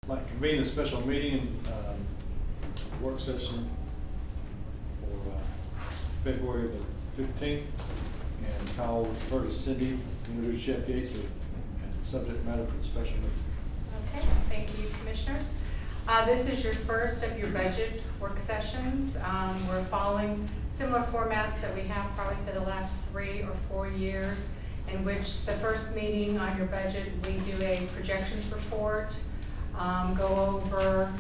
like to convene a special meeting, work session for February the 15th, and call refer to Cindy, introduce Jeff Yates, and subject matter for the special meeting. Okay, thank you, commissioners. This is your first of your budget work sessions. We're following similar formats that we have probably for the last 3 or 4 years, in which the first meeting on your budget, we do a projections report, go over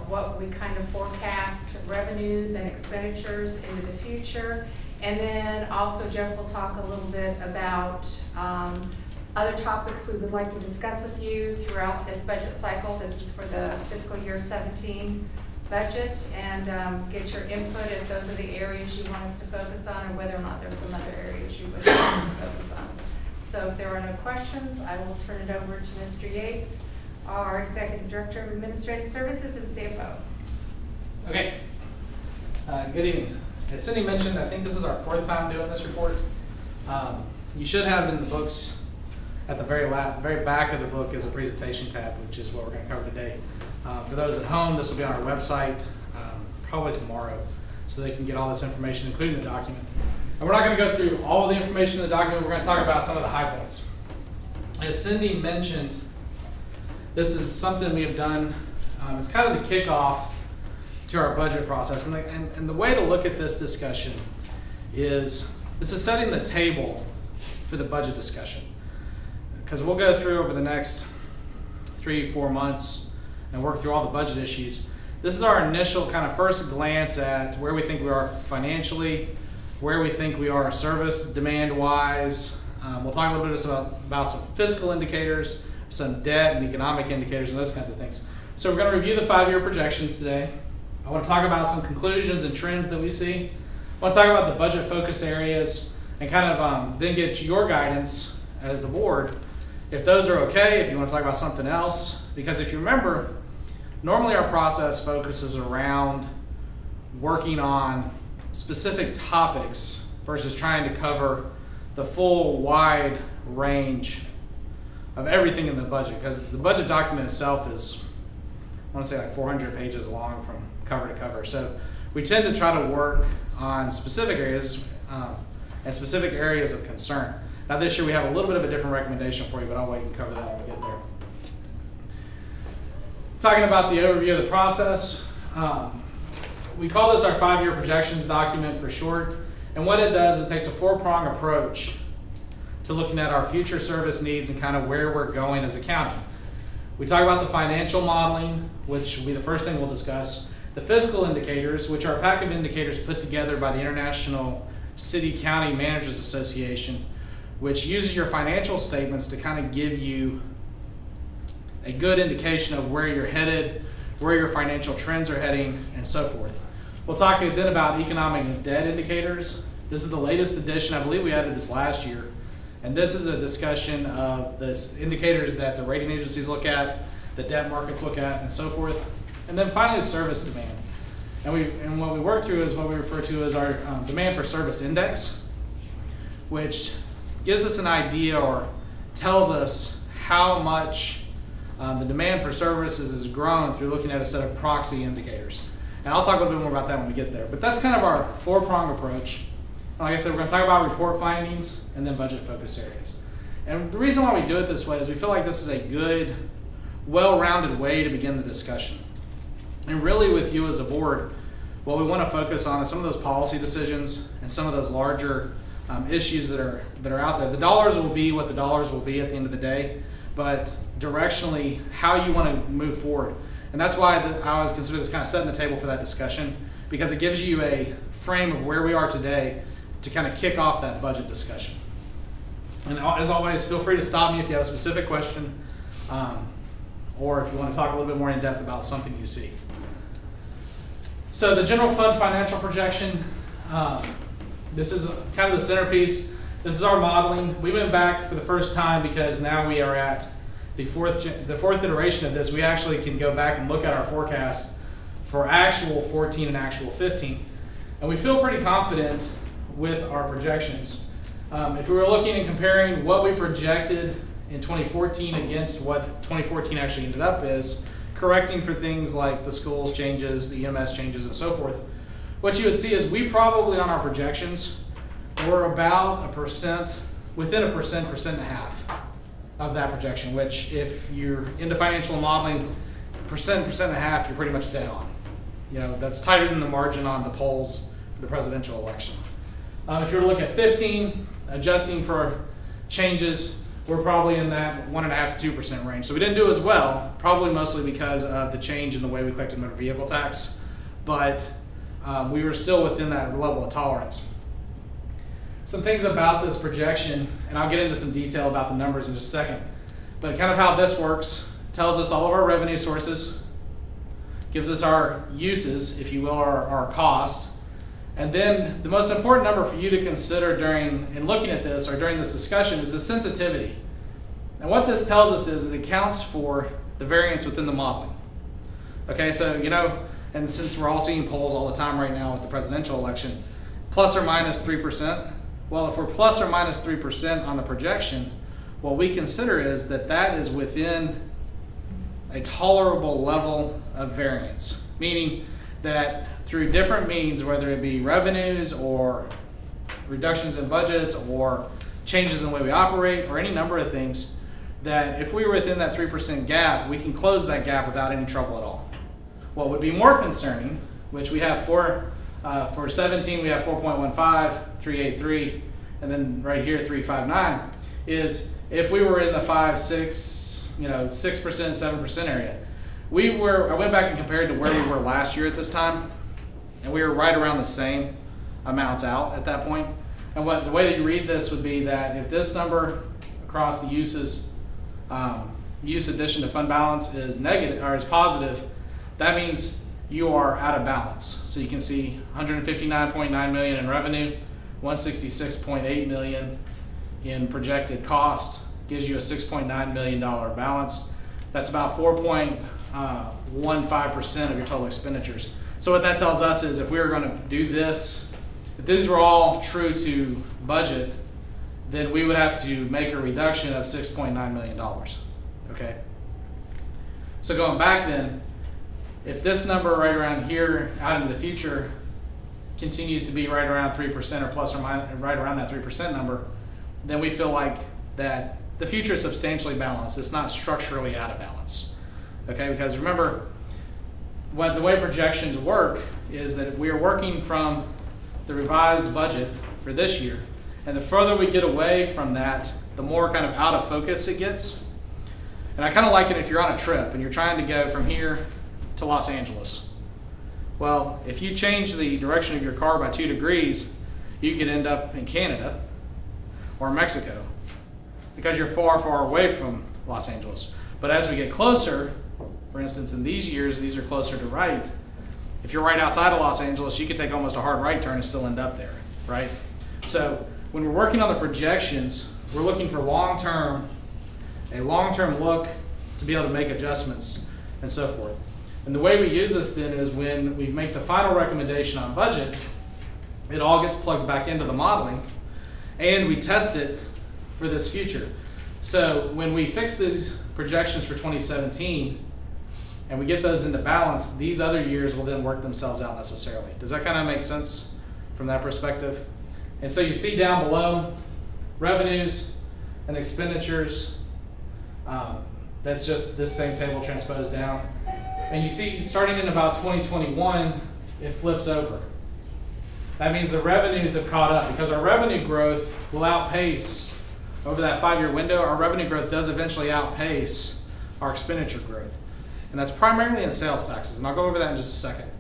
what we kind of forecast revenues and expenditures into the future. And then also Jeff will talk a little bit about other topics we would like to discuss with you throughout this budget cycle. This is for the fiscal year 17 budget, and get your input if those are the areas you want us to focus on, or whether or not there's some other areas you would like us to focus on. So if there are no questions, I will turn it over to Mr. Yates, our Executive Director of Administrative Services and CFO. Okay. Good evening. As Cindy mentioned, I think this is our 4th time doing this report. You should have in the books, at the very back of the book is a presentation tab, which is what we're going to cover today. For those at home, this will be on our website probably tomorrow, so they can get all this information, including the document. And we're not going to go through all of the information in the document. We're going to talk about some of the high points. As Cindy mentioned, this is something we have done. It's kind of the kickoff to our budget process. And the way to look at this discussion is, this is setting the table for the budget discussion. Because we'll go through over the next 3-4 months and work through all the budget issues. This is our initial kind of first glance at where we think we are financially, where we think we are service demand-wise. We'll talk a little bit about some fiscal indicators, some debt and economic indicators, and those kinds of things. So we're going to review the 5-year projections today. I want to talk about some conclusions and trends that we see. I want to talk about the budget focus areas and kind of then get your guidance as the board, if those are okay, if you want to talk about something else. Because if you remember, normally our process focuses around working on specific topics versus trying to cover the full wide range of everything in the budget, because the budget document itself is, I want to say, like 400 pages long from cover to cover. So we tend to try to work on specific areas and specific areas of concern. Now this year we have a little bit of a different recommendation for you, but I'll wait and cover that when we get there. Talking about the overview of the process, we call this our 5-year projections document for short. And what it does is it takes a 4-pronged approach to looking at our future service needs and kind of where we're going as a county. We talk about the financial modeling, which will be the first thing we'll discuss. The fiscal indicators, which are a pack of indicators put together by the International City County Managers Association, which uses your financial statements to kind of give you a good indication of where you're headed, where your financial trends are heading, and so forth. We'll talk then about economic and debt indicators. This is the latest edition. I believe we added this last year. And this is a discussion of the indicators that the rating agencies look at, the debt markets look at, and so forth. And then finally, service demand. And what we work through is what we refer to as our demand for service index, which gives us an idea or tells us how much the demand for services has grown through looking at a set of proxy indicators. And I'll talk a little bit more about that when we get there. But that's kind of our 4-pronged approach. Like I said, we're going to talk about report findings and then budget focus areas. And the reason why we do it this way is we feel like this is a good, well-rounded way to begin the discussion. And really with you as a board, what we want to focus on is some of those policy decisions and some of those larger issues that are out there. The dollars will be what the dollars will be at the end of the day, but directionally, how you want to move forward. And that's why I always consider this kind of setting the table for that discussion, because it gives you a frame of where we are today to kind of kick off that budget discussion. And as always, feel free to stop me if you have a specific question, or if you want to talk a little bit more in depth about something you see. So the general fund financial projection, this is kind of the centerpiece. This is our modeling. We went back for the first time because now we are at the fourth iteration of this. We actually can go back and look at our forecast for actual 14 and actual 15. And we feel pretty confident with our projections. If we were looking and comparing what we projected in 2014 against what 2014 actually ended up is, correcting for things like the schools changes, the EMS changes, and so forth, what you would see is we probably on our projections were about 1%, within 1.5% of that projection, which if you're into financial modeling, 1.5%, you're pretty much dead on. You know, that's tighter than the margin on the polls for the presidential election. If you were to look at 15, adjusting for changes, we're probably in that 1.5% to 2% range. So we didn't do as well, probably mostly because of the change in the way we collected motor vehicle tax, but we were still within that level of tolerance. Some things about this projection, and I'll get into some detail about the numbers in just a second, but kind of how this works, tells us all of our revenue sources, gives us our uses, if you will, our cost, and then the most important number for you to consider in looking at this or during this discussion is the sensitivity. And what this tells us is it accounts for the variance within the modeling. Okay, so you know, and since we're all seeing polls all the time right now with the presidential election, plus or minus 3%. Well, if we're plus or minus 3% on the projection, what we consider is that is within a tolerable level of variance, meaning that through different means, whether it be revenues or reductions in budgets or changes in the way we operate or any number of things, that if we were within that 3% gap, we can close that gap without any trouble at all. What would be more concerning, which we have for 17, we have 4.15, 383, and then right here 359, is if we were in the 5, 6, 6%, 7% area. I went back and compared to where we were last year at this time, and we were right around the same amounts out at that point. And the way that you read this would be that if this number across the uses, use addition to fund balance is negative or is positive, that means you are out of balance. So you can see 159.9 million in revenue, 166.8 million in projected cost, gives you a $6.9 million balance. That's about 4.15% of your total expenditures. So what that tells us is if we were going to do this, if these were all true to budget, then we would have to make a reduction of $6.9 million. Okay. So going back then, if this number right around here out into the future continues to be right around 3% or plus or minus, right around that 3% number, then we feel like that the future is substantially balanced. It's not structurally out of balance. Okay, because remember, the way projections work is that we are working from the revised budget for this year, and the further we get away from that, the more kind of out of focus it gets. And I kind of like it if you're on a trip and you're trying to go from here to Los Angeles. Well, if you change the direction of your car by 2 degrees, you could end up in Canada or Mexico because you're far, far away from Los Angeles. But as we get closer, for instance, in these years, these are closer to right. If you're right outside of Los Angeles, you could take almost a hard right turn and still end up there, right? So when we're working on the projections, we're looking for a long-term look to be able to make adjustments and so forth. And the way we use this then is when we make the final recommendation on budget, it all gets plugged back into the modeling and we test it for this future. So when we fix these projections for 2017 and we get those into balance, these other years will then work themselves out necessarily. Does that kind of make sense from that perspective? And so you see down below revenues and expenditures. That's just this same table transposed down. And you see, starting in about 2021, it flips over. That means the revenues have caught up because our revenue growth will outpace, over that 5-year window, our revenue growth does eventually outpace our expenditure growth. And that's primarily in sales taxes, and I'll go over that in just a second.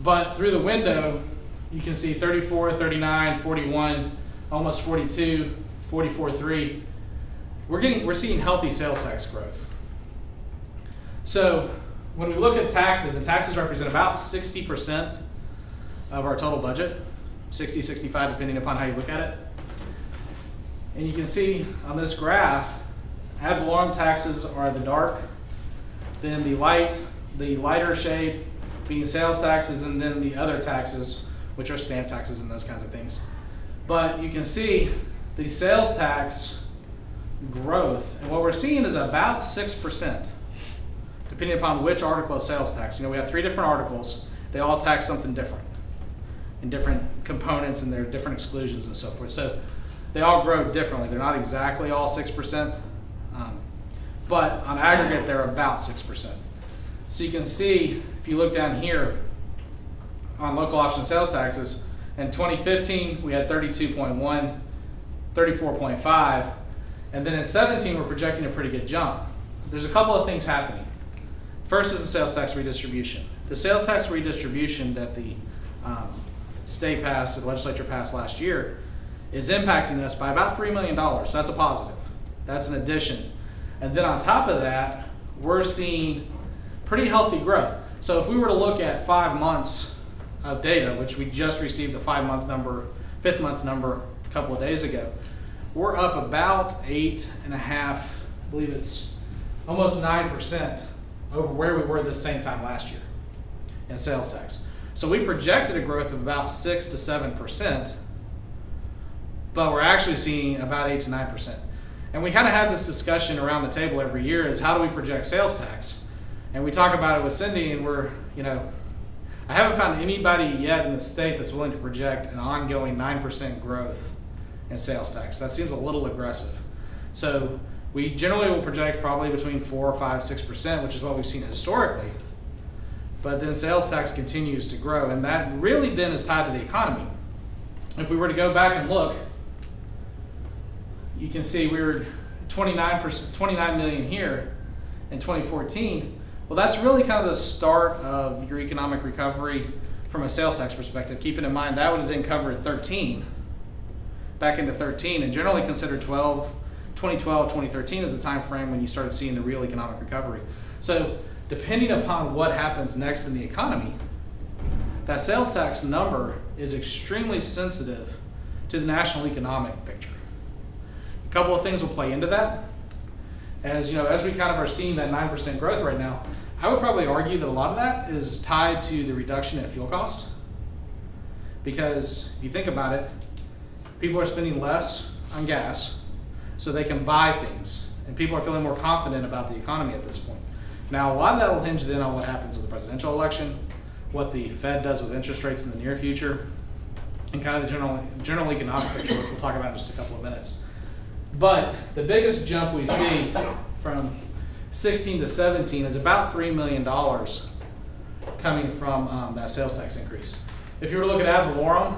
But through the window, you can see 34, 39, 41, almost 42, 44.3. We're seeing healthy sales tax growth. So when we look at taxes, and taxes represent about 60% of our total budget, 60, 65, depending upon how you look at it. And you can see on this graph, ad valorem taxes are the dark, then the lighter shade being sales taxes, and then the other taxes, which are stamp taxes and those kinds of things. But you can see the sales tax growth, and what we're seeing is about 6%. depending upon which article of sales tax. We have 3 different articles. They all tax something different in different components and their different exclusions and so forth. So they all grow differently. They're not exactly all 6%, but on aggregate, they're about 6%. So you can see, if you look down here on local option sales taxes, in 2015, we had 32.1, 34.5, and then in 17, we're projecting a pretty good jump. There's a couple of things happening. First is the sales tax redistribution. The sales tax redistribution that the state passed, the legislature passed last year, is impacting us by about $3 million. So that's a positive. That's an addition. And then on top of that, we're seeing pretty healthy growth. So if we were to look at 5 months of data, which we just received the 5-month number, 5th month number a couple of days ago, we're up about 8.5, I believe it's almost 9% over where we were this same time last year in sales tax. So we projected a growth of about 6 to 7%, but we're actually seeing about 8 to 9%. And we kind of have this discussion around the table every year is how do we project sales tax? And we talk about it with Cindy, and we're, I haven't found anybody yet in the state that's willing to project an ongoing 9% growth in sales tax. That seems a little aggressive. So we generally will project probably between 4, 5, 6%, which is what we've seen historically. But then sales tax continues to grow, and that really then is tied to the economy. If we were to go back and look, you can see we were 29 million here in 2014. Well, that's really kind of the start of your economic recovery from a sales tax perspective. Keeping in mind that would have then covered 13, back into 13, and generally considered 2012, 2013 as the time frame when you started seeing the real economic recovery. So depending upon what happens next in the economy, that sales tax number is extremely sensitive to the national economic picture. A couple of things will play into that. As we kind of are seeing that 9% growth right now, I would probably argue that a lot of that is tied to the reduction in fuel cost. Because if you think about it, people are spending less on gas so they can buy things, and people are feeling more confident about the economy at this point. Now, a lot of that will hinge then on what happens with the presidential election, what the Fed does with interest rates in the near future, and kind of the general economic picture, which we'll talk about in just a couple of minutes. But the biggest jump we see from 16 to 17 is about $3 million coming from that sales tax increase. If you were to look at ad valorem,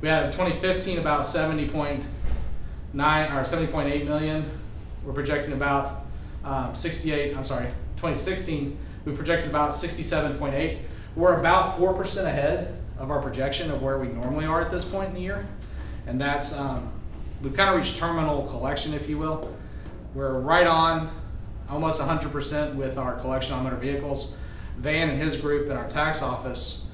we had in 2015 about 70.8 million. We're projecting about 2016 we projected about 67.8. We're about 4% ahead of our projection of where we normally are at this point in the year, and that's we've kind of reached terminal collection, if you will. We're right on almost 100% with our collection on motor vehicles. Van and his group in our tax office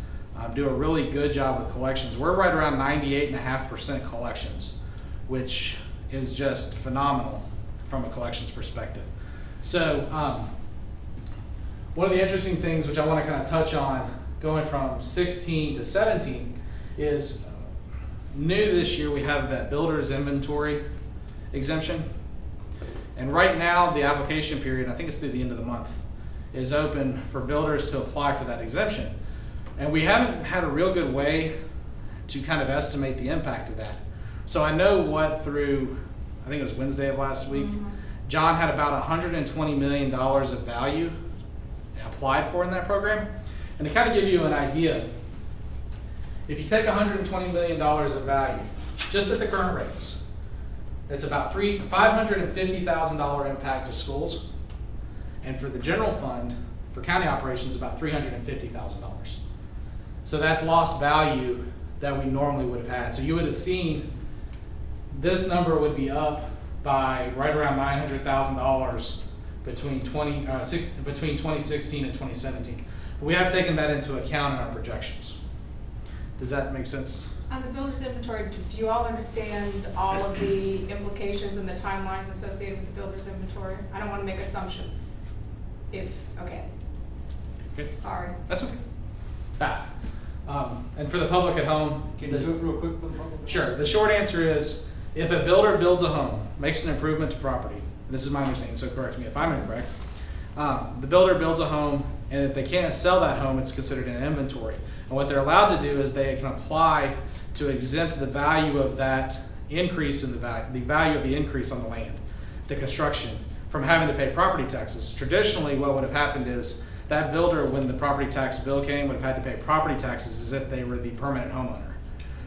do a really good job with collections. We're right around 98.5% collections, which is just phenomenal from a collections perspective. So one of the interesting things which I want to kind of touch on going from 16 to 17 is new this year we have that builder's inventory exemption. And right now the application period, I think it's through the end of the month, is open for builders to apply for that exemption. And we haven't had a real good way to kind of estimate the impact of that. So I know what through, I think it was Wednesday of last week, John had about $120 million of value applied for in that program. And to kind of give you an idea, if you take $120 million of value, just at the current rates, it's about $550,000 impact to schools. And for the general fund, for county operations, about $350,000. So that's lost value that we normally would have had. So you would have seen this number would be up by right around $900,000 between 2016 and 2017. But we have taken that into account in our projections. Does that make sense? On the builder's inventory, do you all understand all of the implications and the timelines associated with the builder's inventory? I don't want to make assumptions. Okay. Sorry. That's okay. And for the public at home, Can you do it real quick for the public? Sure. The short answer is, if a builder builds a home, makes an improvement to property, and this is my understanding, so correct me if I'm incorrect, The builder builds a home, and if they can't sell that home, it's considered an inventory. And what they're allowed to do is they can apply to exempt the value of that increase in the value of the increase on the land, the construction, from having to pay property taxes. Traditionally, what would have happened is that builder, when the property tax bill came, would have had to pay property taxes as if they were the permanent homeowner.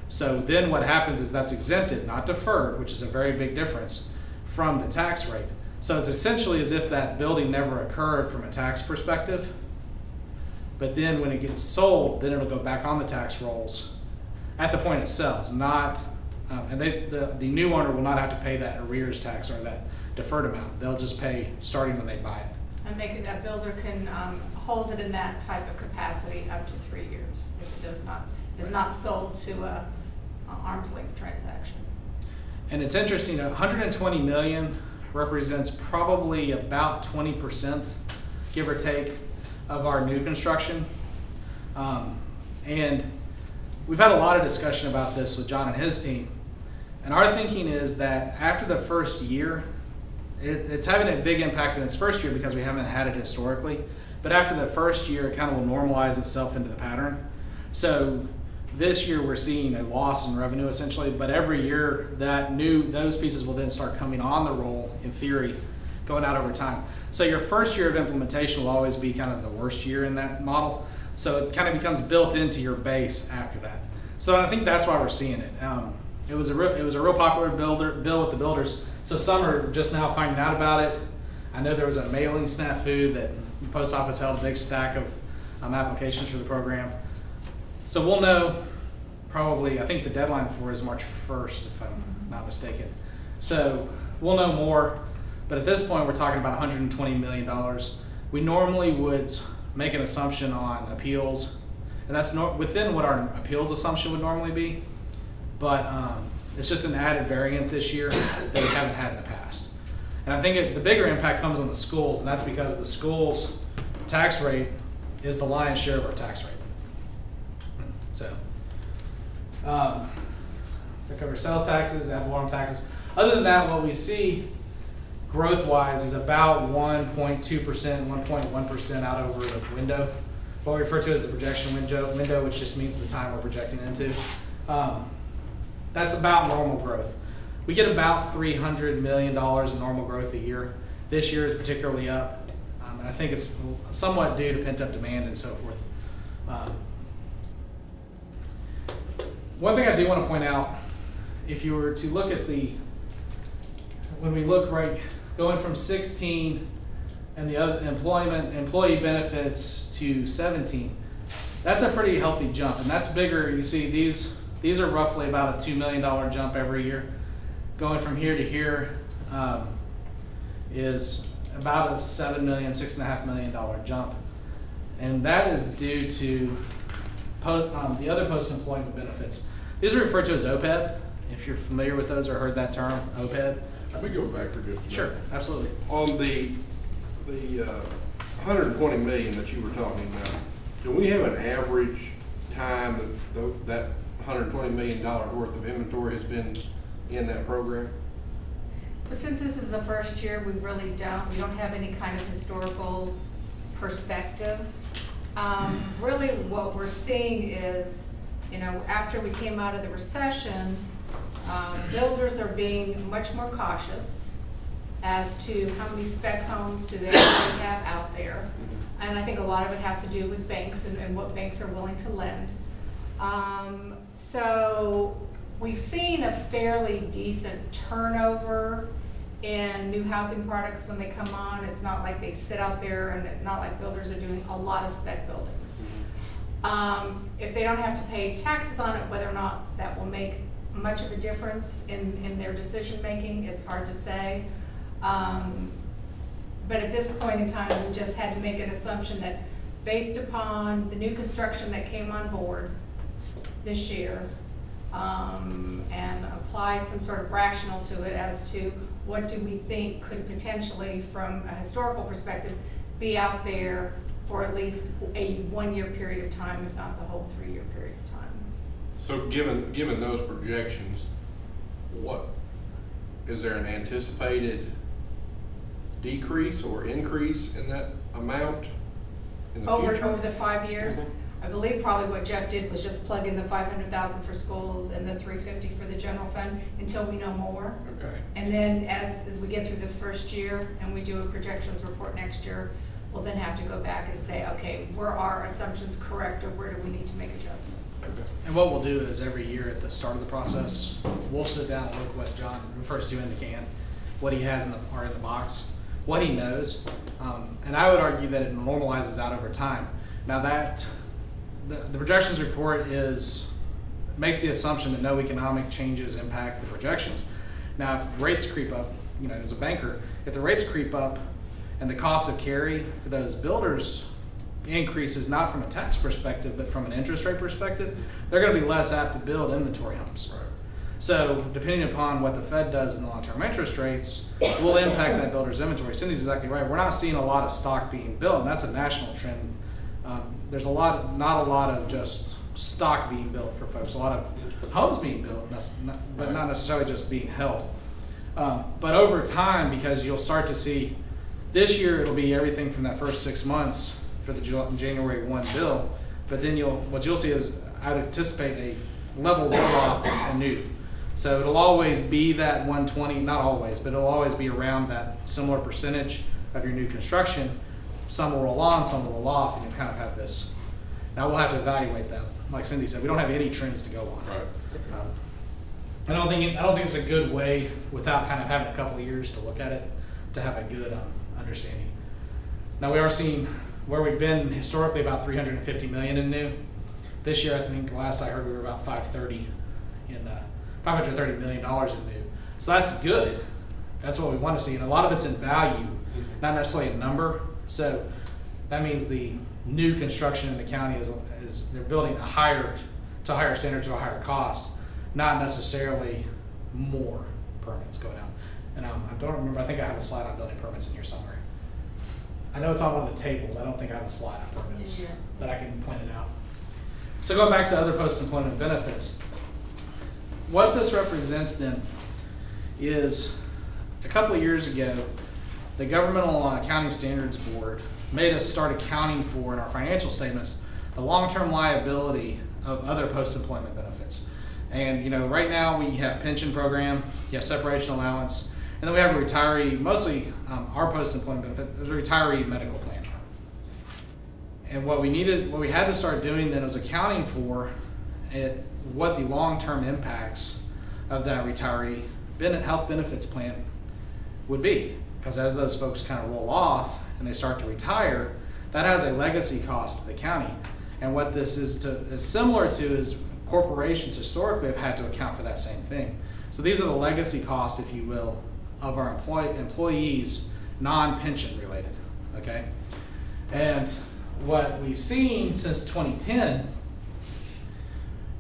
So then what happens is that's exempted, not deferred, which is a very big difference from the tax rate. So it's essentially as if that building never occurred from a tax perspective. But then when it gets sold, then it'll go back on the tax rolls at the point it sells, not, and the new owner will not have to pay that arrears tax or that deferred amount. They'll just pay starting when they buy it. And make it, that builder can hold it in that type of capacity up to 3 years if it is not sold to a arm's length transaction. And it's interesting, 120 million represents probably about 20%, give or take, of our new construction. And we've had a lot of discussion about this with John and his team. And our thinking is that after the first year, it's having a big impact in its first year because we haven't had it historically. But after the first year, it kind of will normalize itself into the pattern. So this year we're seeing a loss in revenue essentially, but every year those pieces will then start coming on the roll in theory, going out over time. So your first year of implementation will always be kind of the worst year in that model. So it kind of becomes built into your base after that. So I think that's why we're seeing it. It was a real popular bill with the builders. So some are just now finding out about it. I know there was a mailing snafu that the post office held a big stack of applications for the program. So we'll know probably, I think the deadline for it is March 1st, if I'm not mistaken. So we'll know more, but at this point we're talking about $120 million. We normally would make an assumption on appeals, and that's within what our appeals assumption would normally be, but it's just an added variant this year that we haven't had in the past. And I think the bigger impact comes on the schools, and that's because the schools' tax rate is the lion's share of our tax rate. So, that covers sales taxes, ad valorem taxes. Other than that, what we see growth-wise is about 1.2%, 1.1% out over the window. What we refer to as the projection window, which just means the time we're projecting into. That's about normal growth. We get about $300 million in normal growth a year. This year is particularly up, and I think it's somewhat due to pent-up demand and so forth. One thing I do want to point out, if you were to look at when we look going from 16 and the other employee benefits to 17, that's a pretty healthy jump, and that's bigger. You see these are roughly about a $2 million jump every year. Going from here to here is about a $6.5 million jump, and that is due to the other post-employment benefits. These are referred to as OPEB, if you're familiar with those or heard that term, OPEB. Let me go back for just a minute. Sure, absolutely. On the 120 million that you were talking about, do we have an average time that $120 million worth of inventory has been in that program? But since this is the first year, we don't have any kind of historical perspective. Really what we're seeing is, after we came out of the recession, builders are being much more cautious as to how many spec homes do they actually have out there. And I think a lot of it has to do with banks and what banks are willing to lend. So we've seen a fairly decent turnover in new housing products when they come on. It's not like they sit out there, and it's not like builders are doing a lot of spec buildings. If they don't have to pay taxes on it, whether or not that will make much of a difference in their decision making, it's hard to say. But at this point in time, we just had to make an assumption that based upon the new construction that came on board this year, and apply some sort of rational to it as to what do we think could potentially, from a historical perspective, be out there for at least a 1 year period of time, if not the whole 3 year period of time. So given those projections, what is there an anticipated decrease or increase in that amount in the Over future? the 5 years? I believe probably what Jeff did was just plug in the 500,000 for schools and the 350 for the general fund until we know more. Okay. And then as we get through this first year and we do a projections report next year, we'll then have to go back and say, okay, were our assumptions correct or where do we need to make adjustments? Okay. And what we'll do is every year at the start of the process, we'll sit down and look what John refers to in the can, what he has in the box, what he knows. And I would argue that it normalizes out over time. Now that the projections report makes the assumption that no economic changes impact the projections. Now, if rates creep up, as a banker, if the rates creep up and the cost of carry for those builders increases, not from a tax perspective, but from an interest rate perspective, they're going to be less apt to build inventory homes. Right. So depending upon what the Fed does in the long-term interest rates will impact that builder's inventory. Cindy's exactly right. We're not seeing a lot of stock being built, and that's a national trend. There's not a lot of just stock being built for folks. A lot of homes being built, but not necessarily just being held. But over time, because you'll start to see, this year it'll be everything from that first 6 months for the January 1 bill. But then what you'll see is, I'd anticipate a level roll-off anew. So it'll always be that 120, not always, but it'll always be around that similar percentage of your new construction. Some will roll on, some will roll off, and you kind of have this. Now we'll have to evaluate that. Like Cindy said, we don't have any trends to go on. Right. I don't think it's a good way, without kind of having a couple of years to look at it, to have a good understanding. Now we are seeing where we've been historically about 350 million in new. This year, I think the last I heard we were about 530 $530 million in new. So that's good. That's what we want to see, and a lot of it's in value, not necessarily a number. So that means the new construction in the county is they're building to a higher standard, to a higher cost, not necessarily more permits going out. And I don't remember, I think I have a slide on building permits in here somewhere. I know it's on one of the tables. I don't think I have a slide on permits, but I can point it out. So going back to other post-employment benefits, what this represents then is, a couple of years ago, the Governmental Accounting Standards Board made us start accounting for, in our financial statements, the long-term liability of other post-employment benefits. And right now we have pension program, you have separation allowance, and then we have a retiree, mostly our post-employment benefit is a retiree medical plan. And what we had to start doing then was accounting for what the long-term impacts of that retiree health benefits plan would be. Because as those folks kind of roll off and they start to retire, that has a legacy cost to the county. And what this is similar to is corporations historically have had to account for that same thing. So these are the legacy costs, if you will, of our employees, non-pension related, okay? And what we've seen since 2010,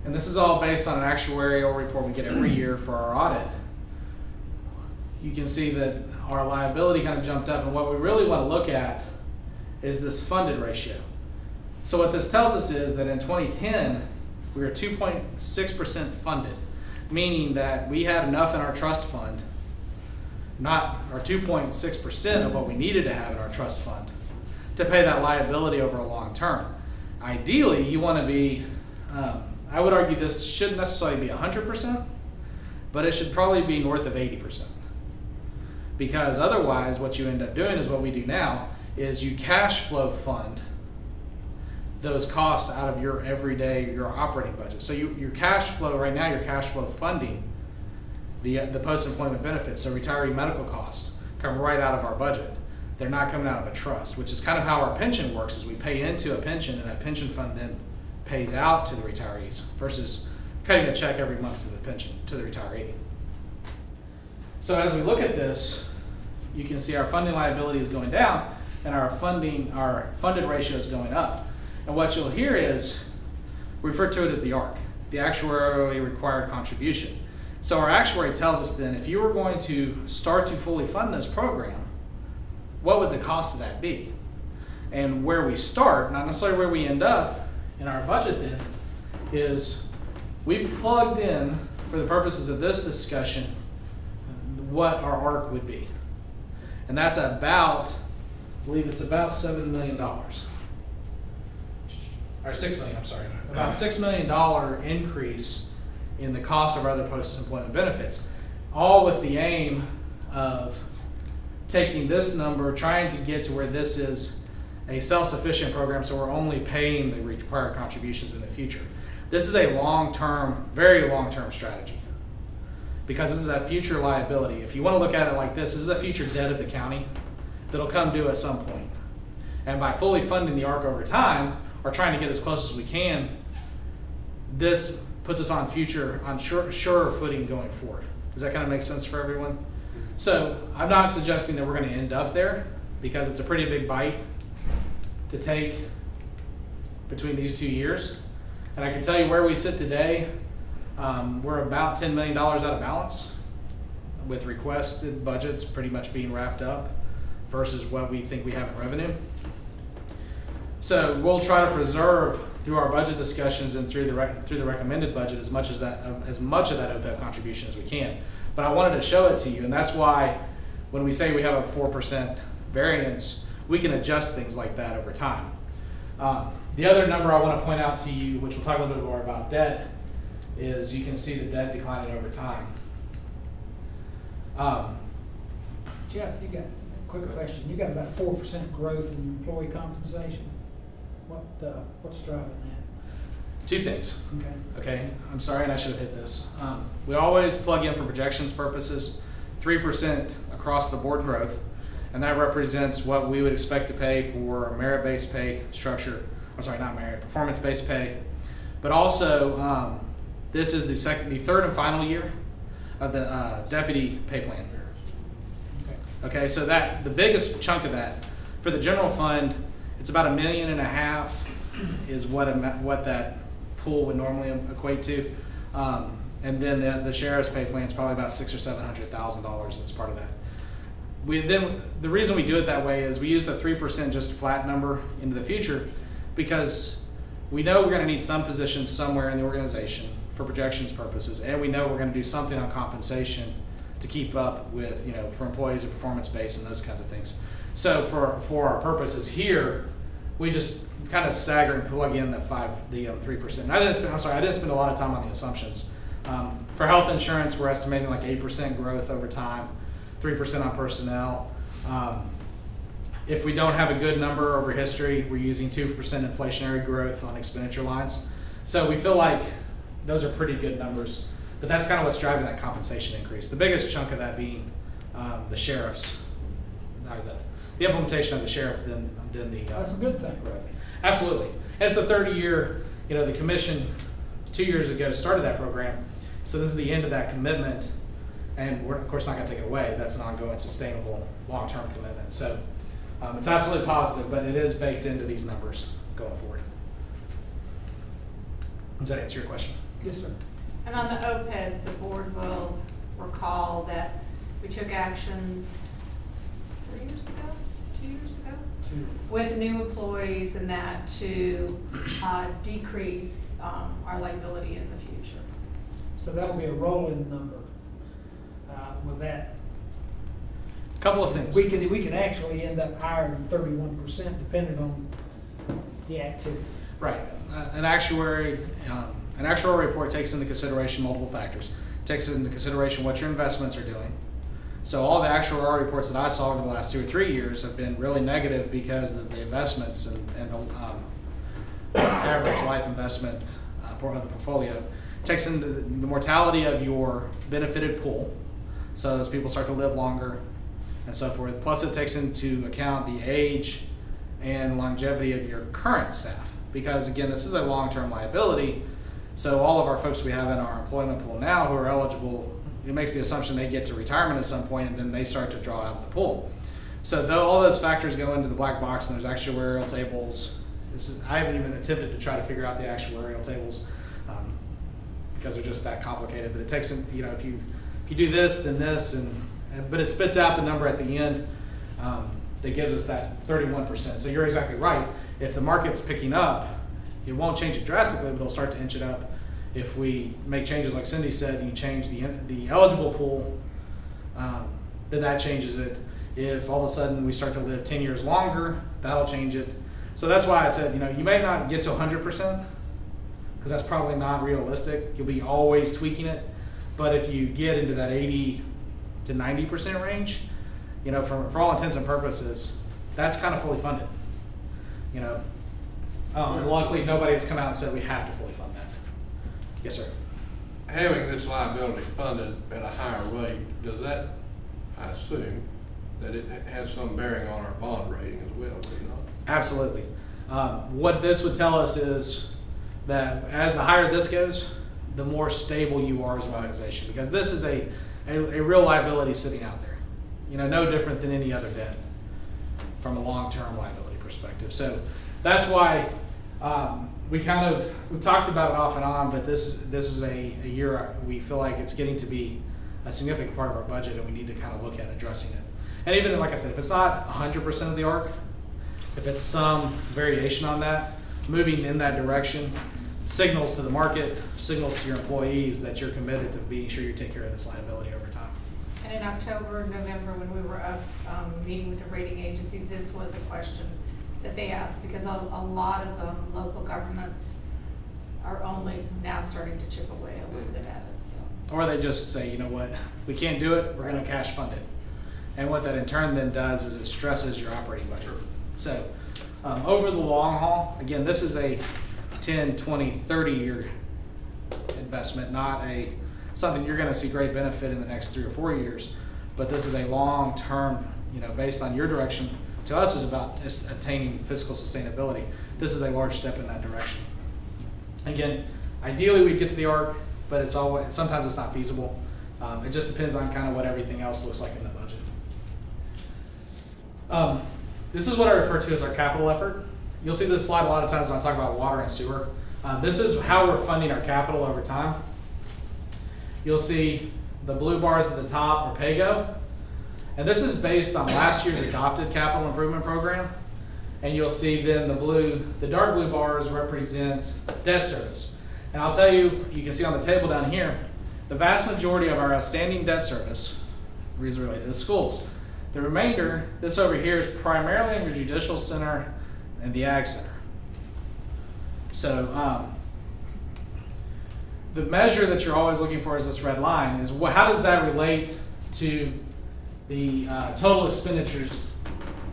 and this is all based on an actuarial report we get every year for our audit, you can see that our liability kind of jumped up, and what we really want to look at is this funded ratio. So what this tells us is that in 2010, we were 2.6% funded, meaning that we had enough in our trust fund, not our 2.6% of what we needed to have in our trust fund, to pay that liability over a long term. Ideally, you want to be, I would argue this shouldn't necessarily be 100%, but it should probably be north of 80%. Because otherwise, what you end up doing is what we do now, is you cash flow fund those costs out of your everyday, your operating budget. So your cash flow, right now, you're cash flow funding the post-employment benefits, so retiree medical costs come right out of our budget. They're not coming out of a trust, which is kind of how our pension works, is we pay into a pension, and that pension fund then pays out to the retirees versus cutting a check every month to the pension, to the retiree. So as we look at this, you can see our funding liability is going down and our funded ratio is going up. And what you'll hear is, we refer to it as the ARC, the actuarially required contribution. So our actuary tells us then, if you were going to start to fully fund this program, what would the cost of that be? And where we start, not necessarily where we end up in our budget then, is we plugged in, for the purposes of this discussion, what our ARC would be. And that's about, I believe it's about $7 million. Or $6 million, I'm sorry. About $6 million increase in the cost of our other post-employment benefits. All with the aim of taking this number, trying to get to where this is a self-sufficient program, so we're only paying the required contributions in the future. This is a long-term, very long-term strategy, because this is a future liability. If you want to look at it like this is a future debt of the county that'll come due at some point. And by fully funding the ARC over time, or trying to get as close as we can, this puts us on surer footing going forward. Does that kind of make sense for everyone? So I'm not suggesting that we're going to end up there, because it's a pretty big bite to take between these 2 years. And I can tell you where we sit today, we're about $10 million out of balance, with requested budgets pretty much being wrapped up versus what we think we have in revenue. So we'll try to preserve through our budget discussions and through the recommended budget as much of that OPEB contribution as we can. But I wanted to show it to you, and that's why when we say we have a 4% variance, we can adjust things like that over time. The other number I want to point out to you, which we'll talk a little bit more about debt, is you can see the debt declining over time. Jeff, you got a quick question. You got about 4% growth in your employee compensation. What's driving that? Two things. Okay. Okay, I'm sorry, and I should have hit this. We always plug in for projections purposes 3% across the board growth, and that represents what we would expect to pay for a merit-based pay structure. I'm sorry, not merit, performance-based pay. But also, this is the third and final year of the deputy pay plan. Okay, so the biggest chunk of that for the general fund, it's about $1.5 million is what that pool would normally equate to, and then the sheriff's pay plan is probably about $600,000 or $700,000 as part of that. The reason we do it that way is we use a 3% just flat number into the future, because we know we're going to need some positions somewhere in the organization for projections purposes, and we know we're going to do something on compensation to keep up with, for employees and performance based and those kinds of things. So for our purposes here, we just kind of stagger and plug in the 3%. I didn't spend a lot of time on the assumptions. For health insurance, we're estimating like 8% growth over time, 3% on personnel. If we don't have a good number over history, we're using 2% inflationary growth on expenditure lines. So we feel like those are pretty good numbers, but that's kind of what's driving that compensation increase. The biggest chunk of that being the sheriff's, the implementation of the sheriff, then the That's a good thing. growth. Absolutely. And it's the third year, the commission 2 years ago started that program. So this is the end of that commitment, and we're of course not going to take it away. That's an ongoing, sustainable, long-term commitment. So it's absolutely positive, but it is baked into these numbers going forward. Does that answer your question? Yes, sir. And on the OPEB, the board will recall that we took actions 3 years ago, 2 years ago, with new employees and that to decrease our liability in the future. So that'll be a rolling number with that. Couple of things. We can actually end up higher than 31% depending on the activity. Right. An actuarial report takes into consideration multiple factors. It takes into consideration what your investments are doing. So all the actuarial reports that I saw over the last 2 or 3 years have been really negative because of the investments and the average life investment of the portfolio. It takes into the mortality of your benefited pool, so as people start to live longer and so forth. Plus it takes into account the age and longevity of your current staff, because again, this is a long-term liability. So all of our folks we have in our employment pool now who are eligible, it makes the assumption they get to retirement at some point and then they start to draw out of the pool. So all those factors go into the black box, and there's actuarial tables. I haven't even attempted to try to figure out the actuarial tables because they're just that complicated. But it takes, if you do this, then this, but it spits out the number at the end that gives us that 31%. So you're exactly right. If the market's picking up, it won't change it drastically, but it'll start to inch it up. If we make changes like Cindy said, and you change the eligible pool, then that changes it. If all of a sudden we start to live 10 years longer, that'll change it. So that's why I said, you may not get to 100%, because that's probably not realistic. You'll be always tweaking it. But if you get into that 80 to 90% range, for all intents and purposes, that's kind of fully funded. And luckily nobody has come out and said we have to fully fund that. Yes, sir. Having this liability funded at a higher rate, does that, I assume, that it has some bearing on our bond rating as well, does it not? Absolutely. What this would tell us is that as the higher this goes, the more stable you are as an organization, because this is a real liability sitting out there. No different than any other debt from a long-term liability perspective. So that's why we've talked about it off and on, but this is a year we feel like it's getting to be a significant part of our budget, and we need to kind of look at addressing it. And even like I said, if it's not 100% of the arc, if it's some variation on that, moving in that direction signals to the market, signals to your employees that you're committed to being sure you take care of this liability over time. And in October, November, when we were up meeting with the rating agencies, this was a question that they asked, because a lot of local governments are only now starting to chip away a little bit at it. So. Or they just say, we can't do it, we're going to cash fund it. And what that in turn then does is it stresses your operating budget. So over the long haul, again, this is a 10, 20, 30 year investment, not something you're going to see great benefit in the next 3 or 4 years, but this is a long term, based on your direction to us is about attaining fiscal sustainability. This is a large step in that direction. Again, ideally we'd get to the arc, but sometimes it's not feasible. It just depends on kind of what everything else looks like in the budget. This is what I refer to as our capital effort. You'll see this slide a lot of times when I talk about water and sewer. This is how we're funding our capital over time. You'll see the blue bars at the top are PAYGO. And this is based on last year's adopted capital improvement program. And you'll see then the dark blue bars represent debt service. And I'll tell you, you can see on the table down here, the vast majority of our outstanding debt service is related to schools. The remainder, this over here, is primarily in the Judicial Center and the Ag Center. So the measure that you're always looking for is this red line, is how does that relate to the total expenditures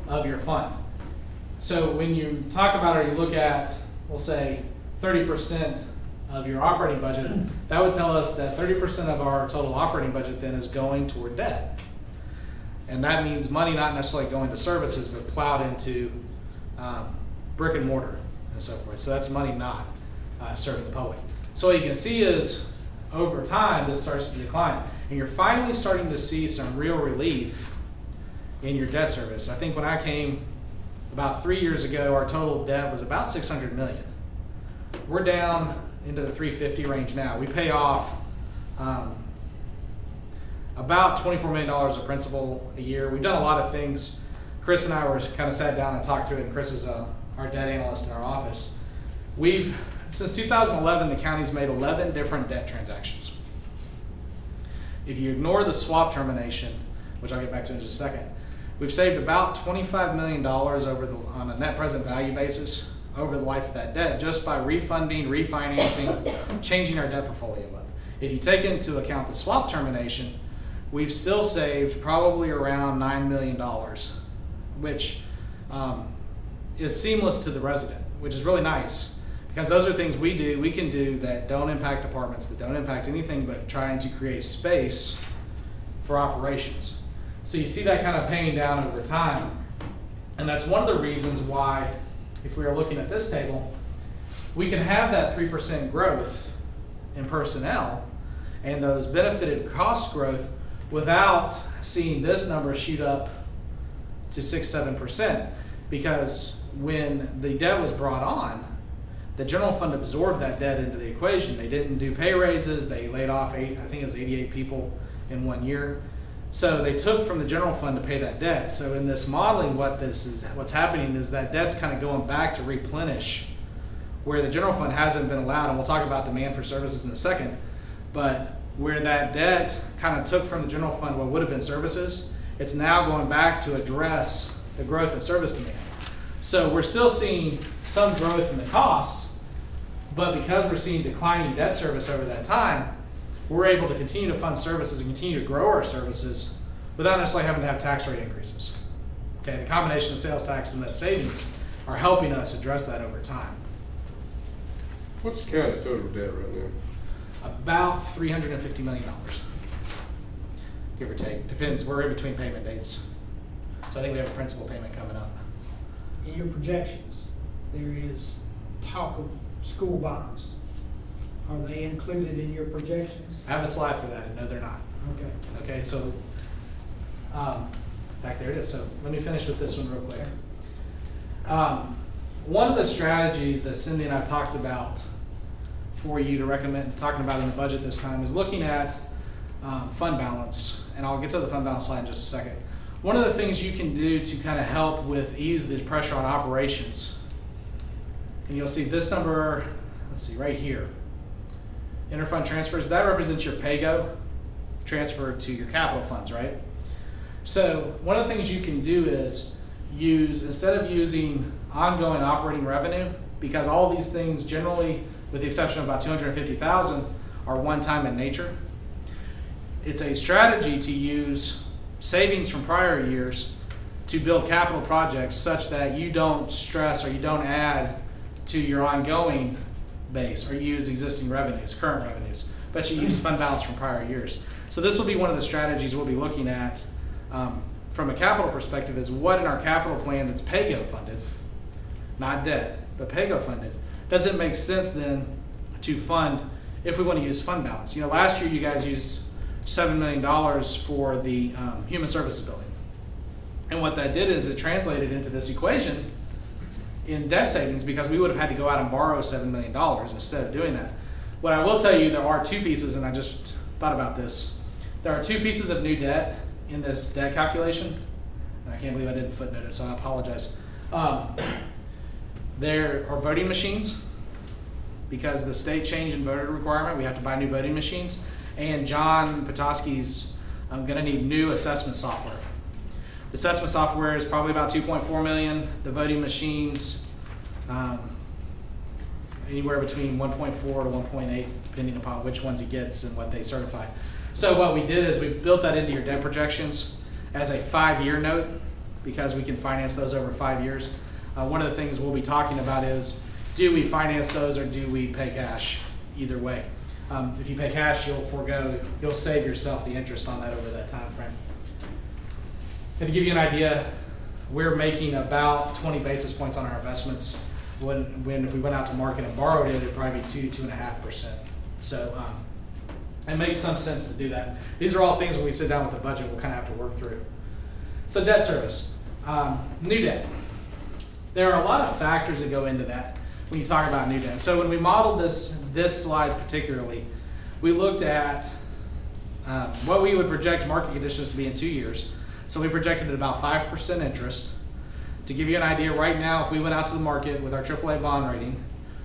of your fund? So when you talk about it, or you look at, we'll say 30% of your operating budget, that would tell us that 30% of our total operating budget then is going toward debt. And that means money not necessarily going to services, but plowed into brick and mortar and so forth. So that's money not serving the public. So what you can see is over time, this starts to decline. And you're finally starting to see some real relief in your debt service. I think when I came about 3 years ago, our total debt was about $600 million. We're down into the 350 range now. We pay off about $24 million of principal a year. We've done a lot of things. Chris and I were kind of sat down and talked through it, and Chris is our debt analyst in our office. Since 2011, the county's made 11 different debt transactions. If you ignore the swap termination, which I'll get back to in just a second, we've saved about $25 million on a net present value basis over the life of that debt just by refunding, refinancing, changing our debt portfolio up. If you take into account the swap termination, we've still saved probably around $9 million, which is seamless to the resident, which is really nice. Because those are things we can do that don't impact departments, that don't impact anything but trying to create space for operations. So you see that kind of paying down over time. And that's one of the reasons why, if we are looking at this table, we can have that 3% growth in personnel and those benefited cost growth without seeing this number shoot up to 6-7%. Because when the debt was brought on, the general fund absorbed that debt into the equation. They didn't do pay raises. They laid off I think it was 88 people in 1 year. So they took from the general fund to pay that debt. So in this modeling, what's happening is that debt's kind of going back to replenish where the general fund hasn't been allowed. And we'll talk about demand for services in a second. But where that debt kind of took from the general fund what would have been services, It's now going back to address the growth in service demand. So we're still seeing some growth in the cost, but because we're seeing declining debt service over that time, we're able to continue to fund services and continue to grow our services without necessarily having to have tax rate increases. Okay, the combination of sales tax and net savings are helping us address that over time. What's the county's total debt right now? About $350 million, give or take. Depends. We're in between payment dates. So I think we have a principal payment coming up. In your projections, there is talk of school bonds. Are they included in your projections? I have a slide for that, and no, they're not. Okay. Okay, so back there it is. So let me finish with this one real quick. One of the strategies that Cindy and I talked about for you to recommend talking about in the budget this time is looking at fund balance, and I'll get to the fund balance slide in just a second. One of the things you can do to kind of help with ease the pressure on operations, and you'll see this number, let's see, right here, interfund transfers, that represents your pay-go transfer to your capital funds, right? So one of the things you can do is instead of using ongoing operating revenue, because all these things generally, with the exception of about $250,000, are one-time in nature, it's a strategy to use savings from prior years to build capital projects such that you don't stress or you don't add to your ongoing base or use existing revenues, current revenues, but you use fund balance from prior years. So this will be one of the strategies we'll be looking at from a capital perspective, is what in our capital plan that's pay-go funded, not debt, but pay-go funded, does it make sense then to fund if we want to use fund balance? You know, last year you guys used $7 million for the human services building. And what that did is it translated into this equation in debt savings, because we would have had to go out and borrow $7 million instead of doing that. What I will tell you, there are two pieces, and I just thought about this. There are two pieces of new debt in this debt calculation. And I can't believe I didn't footnote it, so I apologize. There are voting machines. Because the state changed in voter requirement, we have to buy new voting machines. And John Petoskey's going to need new assessment software. The assessment software is probably about $2.4 million. The voting machines, anywhere between 1.4 to 1.8, depending upon which ones he gets and what they certify. So what we did is we built that into your debt projections as a 5-year note, because we can finance those over 5 years. One of the things we'll be talking about is, do we finance those or do we pay cash? Either way. If you pay cash, you'll save yourself the interest on that over that time frame. And to give you an idea, we're making about 20 basis points on our investments. When if we went out to market and borrowed it, it'd probably be 2.5%. So it makes some sense to do that. These are all things when we sit down with the budget, we'll kind of have to work through. So debt service, new debt. There are a lot of factors that go into that when you talk about new debt. So when we modeled this slide particularly, we looked at what we would project market conditions to be in 2 years. So we projected at about 5% interest. To give you an idea, right now, if we went out to the market with our AAA bond rating,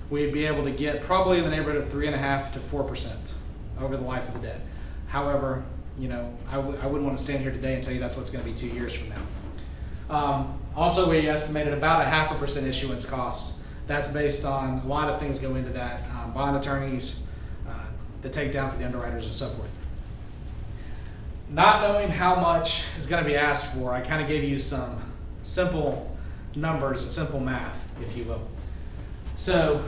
we'd be able to get probably in the neighborhood of 3.5% to 4% over the life of the debt. However, you know, I wouldn't want to stand here today and tell you that's what's going to be 2 years from now. Also, we estimated about a 0.5% issuance cost. That's based on a lot of things go into that, bond attorneys, the takedown for the underwriters, and so forth. Not knowing how much is going to be asked for, I kind of gave you some simple numbers and simple math, if you will. So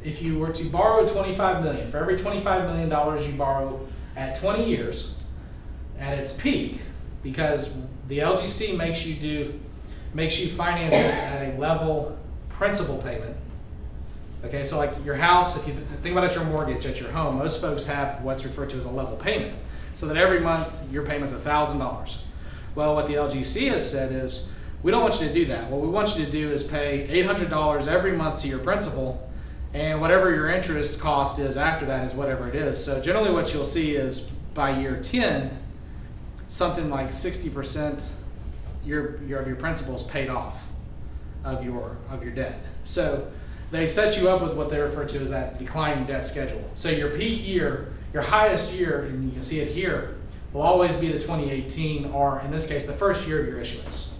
if you were to borrow $25 million, for every $25 million you borrow at 20 years, at its peak, because the LGC makes you finance it at a level principal payment. Okay, so like your house, if you think about it, your mortgage at your home, most folks have what's referred to as a level payment. So that every month your payment's $1,000. Well, what the LGC has said is, we don't want you to do that. What we want you to do is pay $800 every month to your principal, and whatever your interest cost is after that is whatever it is. So generally what you'll see is by year 10, something like 60% of your principal is paid off of your debt. So they set you up with what they refer to as that declining debt schedule. So your peak year, your highest year, and you can see it here, will always be the 2018, or in this case, the first year of your issuance.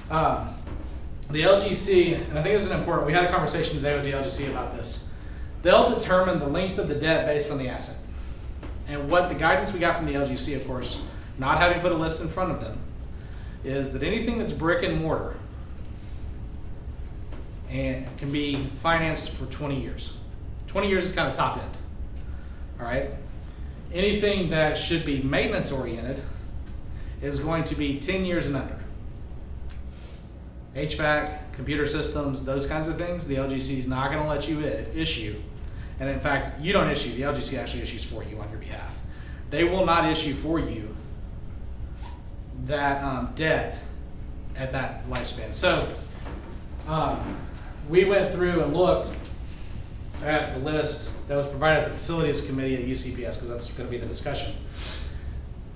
The LGC, and I think this is important, we had a conversation today with the LGC about this. They'll determine the length of the debt based on the asset. And what the guidance we got from the LGC, of course, not having put a list in front of them, is that anything that's brick and mortar and can be financed for 20 years. 20 years is kind of top end, all right? Anything that should be maintenance oriented is going to be 10 years and under. HVAC, computer systems, those kinds of things, the LGC is not going to let you issue. And in fact, you don't issue, the LGC actually issues for you on your behalf. They will not issue for you that debt at that lifespan. So we went through and looked at the list that was provided at the Facilities Committee at UCPS, because that's going to be the discussion.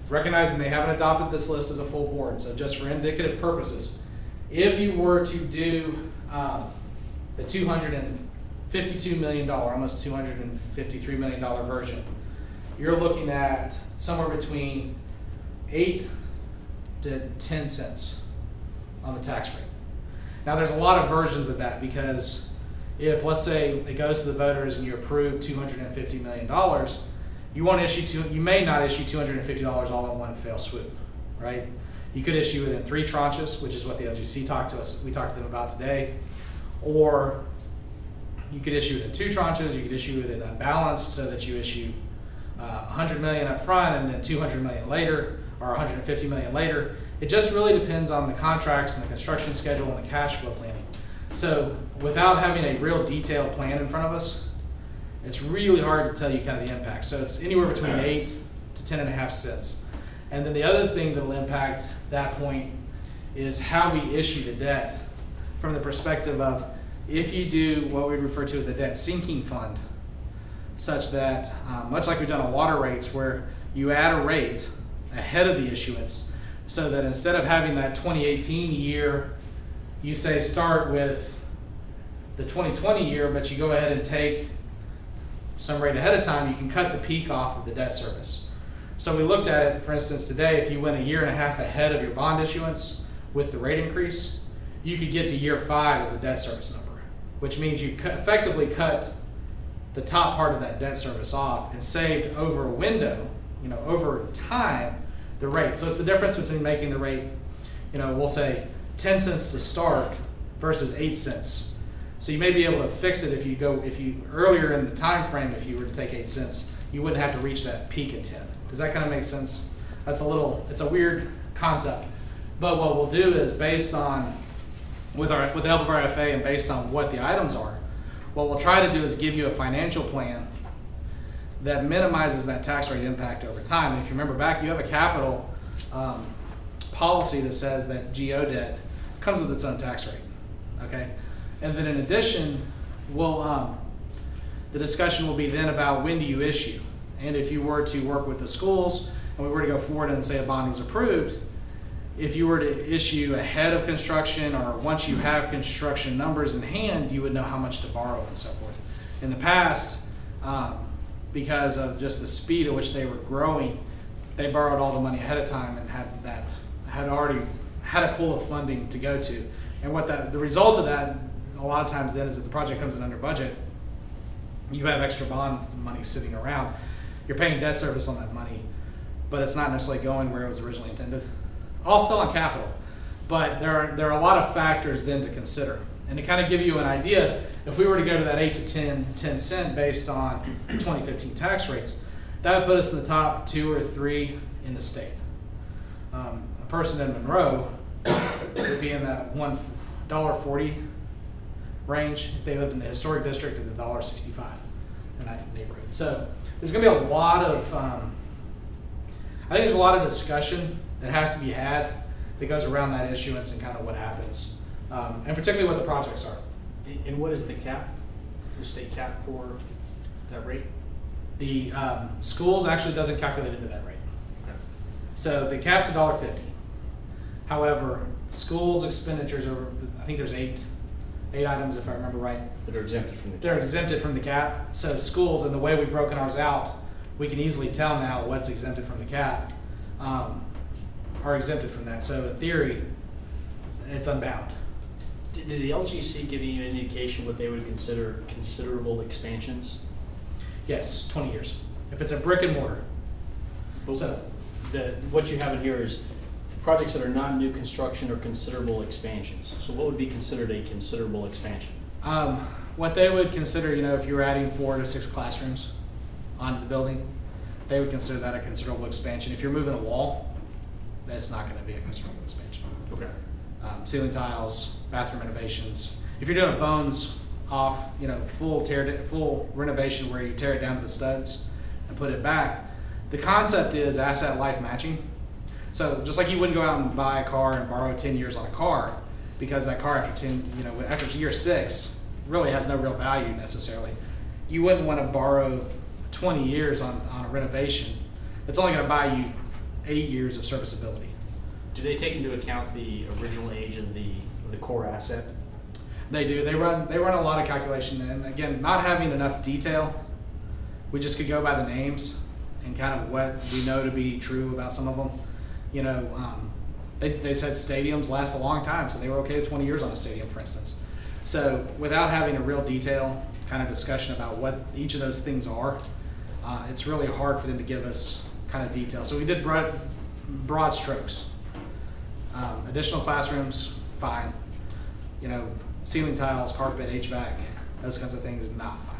Recognizing they haven't adopted this list as a full board, so just for indicative purposes, if you were to do the $252 million, almost $253 million version, you're looking at somewhere between 8 to 10 cents on the tax rate. Now there's a lot of versions of that, because if, let's say, it goes to the voters and you approve $250 million, you may not issue $250 all in one fell swoop, right? You could issue it in 3 tranches, which is what the LGC we talked to them about today, or you could issue it in 2 tranches. You could issue it in unbalanced, so that you issue $100 million up front and then $200 million later, or $150 million later. It just really depends on the contracts and the construction schedule and the cash flow planning. So without having a real detailed plan in front of us, it's really hard to tell you kind of the impact. So it's anywhere between 8 to 10.5 cents. And then the other thing that will impact that point is how we issue the debt, from the perspective of, if you do what we refer to as a debt sinking fund, such that, much like we've done on water rates, where you add a rate ahead of the issuance, so that instead of having that 2018 year, you say start with the 2020 year, but you go ahead and take some rate ahead of time, you can cut the peak off of the debt service. So we looked at it, for instance, today, if you went 1.5 years ahead of your bond issuance with the rate increase, you could get to year 5 as a debt service number, which means you effectively cut the top part of that debt service off and saved over a window, over time, the rate. So it's the difference between making the rate, we'll say 10 cents to start versus 8 cents. So you may be able to fix it if you earlier in the time frame, if you were to take 8 cents, you wouldn't have to reach that peak at 10. Does that kind of make sense? It's a weird concept. But what we'll do is, based on, with the help of our FA and based on what the items are, what we'll try to do is give you a financial plan that minimizes that tax rate impact over time. And if you remember back, you have a capital policy that says that GO debt comes with its own tax rate, okay? And then in addition, the discussion will be then about when do you issue. And if you were to work with the schools and we were to go forward and say a bond was approved, if you were to issue ahead of construction, or once you have construction numbers in hand, you would know how much to borrow and so forth. In the past, because of just the speed at which they were growing, they borrowed all the money ahead of time and had already had a pool of funding to go to. And the result of that, a lot of times then, is that the project comes in under budget. You have extra bond money sitting around. You're paying debt service on that money, but it's not necessarily going where it was originally intended. All still on capital, but there are a lot of factors then to consider. And to kind of give you an idea, if we were to go to that 8 to 10 cent based on 2015 tax rates, that would put us in the top 2 or 3 in the state. A person in Monroe would be in that $1.40 range if they lived in the historic district, at $1.65 in that neighborhood. So there's going to be a lot of, I think there's a lot of discussion that has to be had that goes around that issuance and kind of what happens, and particularly what the projects are. And what is the cap, the state cap for that rate? The schools actually doesn't calculate into that rate. Okay. So the cap's $1.50. However, schools expenditures are, I think there's eight items if I remember right. That are exempted from the cap. They're exempted from the cap. So schools, and the way we've broken ours out, we can easily tell now what's exempted from the cap. are exempted from that. So in theory, it's unbound. Did the LGC give you any indication what they would consider considerable expansions? Yes, 20 years. If it's a brick and mortar. But So- what you have in here is projects that are not new construction or considerable expansions. So what would be considered a considerable expansion? What they would consider, if you were adding 4 to 6 classrooms onto the building, they would consider that a considerable expansion. If you're moving a wall, that's not going to be a considerable expansion. Okay. Ceiling tiles, bathroom renovations. If you're doing a bones off, full renovation where you tear it down to the studs and put it back, the concept is asset life matching. So just like you wouldn't go out and buy a car and borrow 10 years on a car, because that car after year 6 really has no real value necessarily. You wouldn't want to borrow 20 years on a renovation. It's only going to buy you 8 years of serviceability. Do they take into account the original age of the core asset? They do. They run a lot of calculation, and again, not having enough detail, we just could go by the names and kind of what we know to be true about some of them. They said stadiums last a long time, so they were okay with 20 years on a stadium, for instance. So without having a real detail kind of discussion about what each of those things are, it's really hard for them to give us kind of detail. So we did broad strokes. Additional classrooms, fine. Ceiling tiles, carpet, HVAC, those kinds of things, not fine.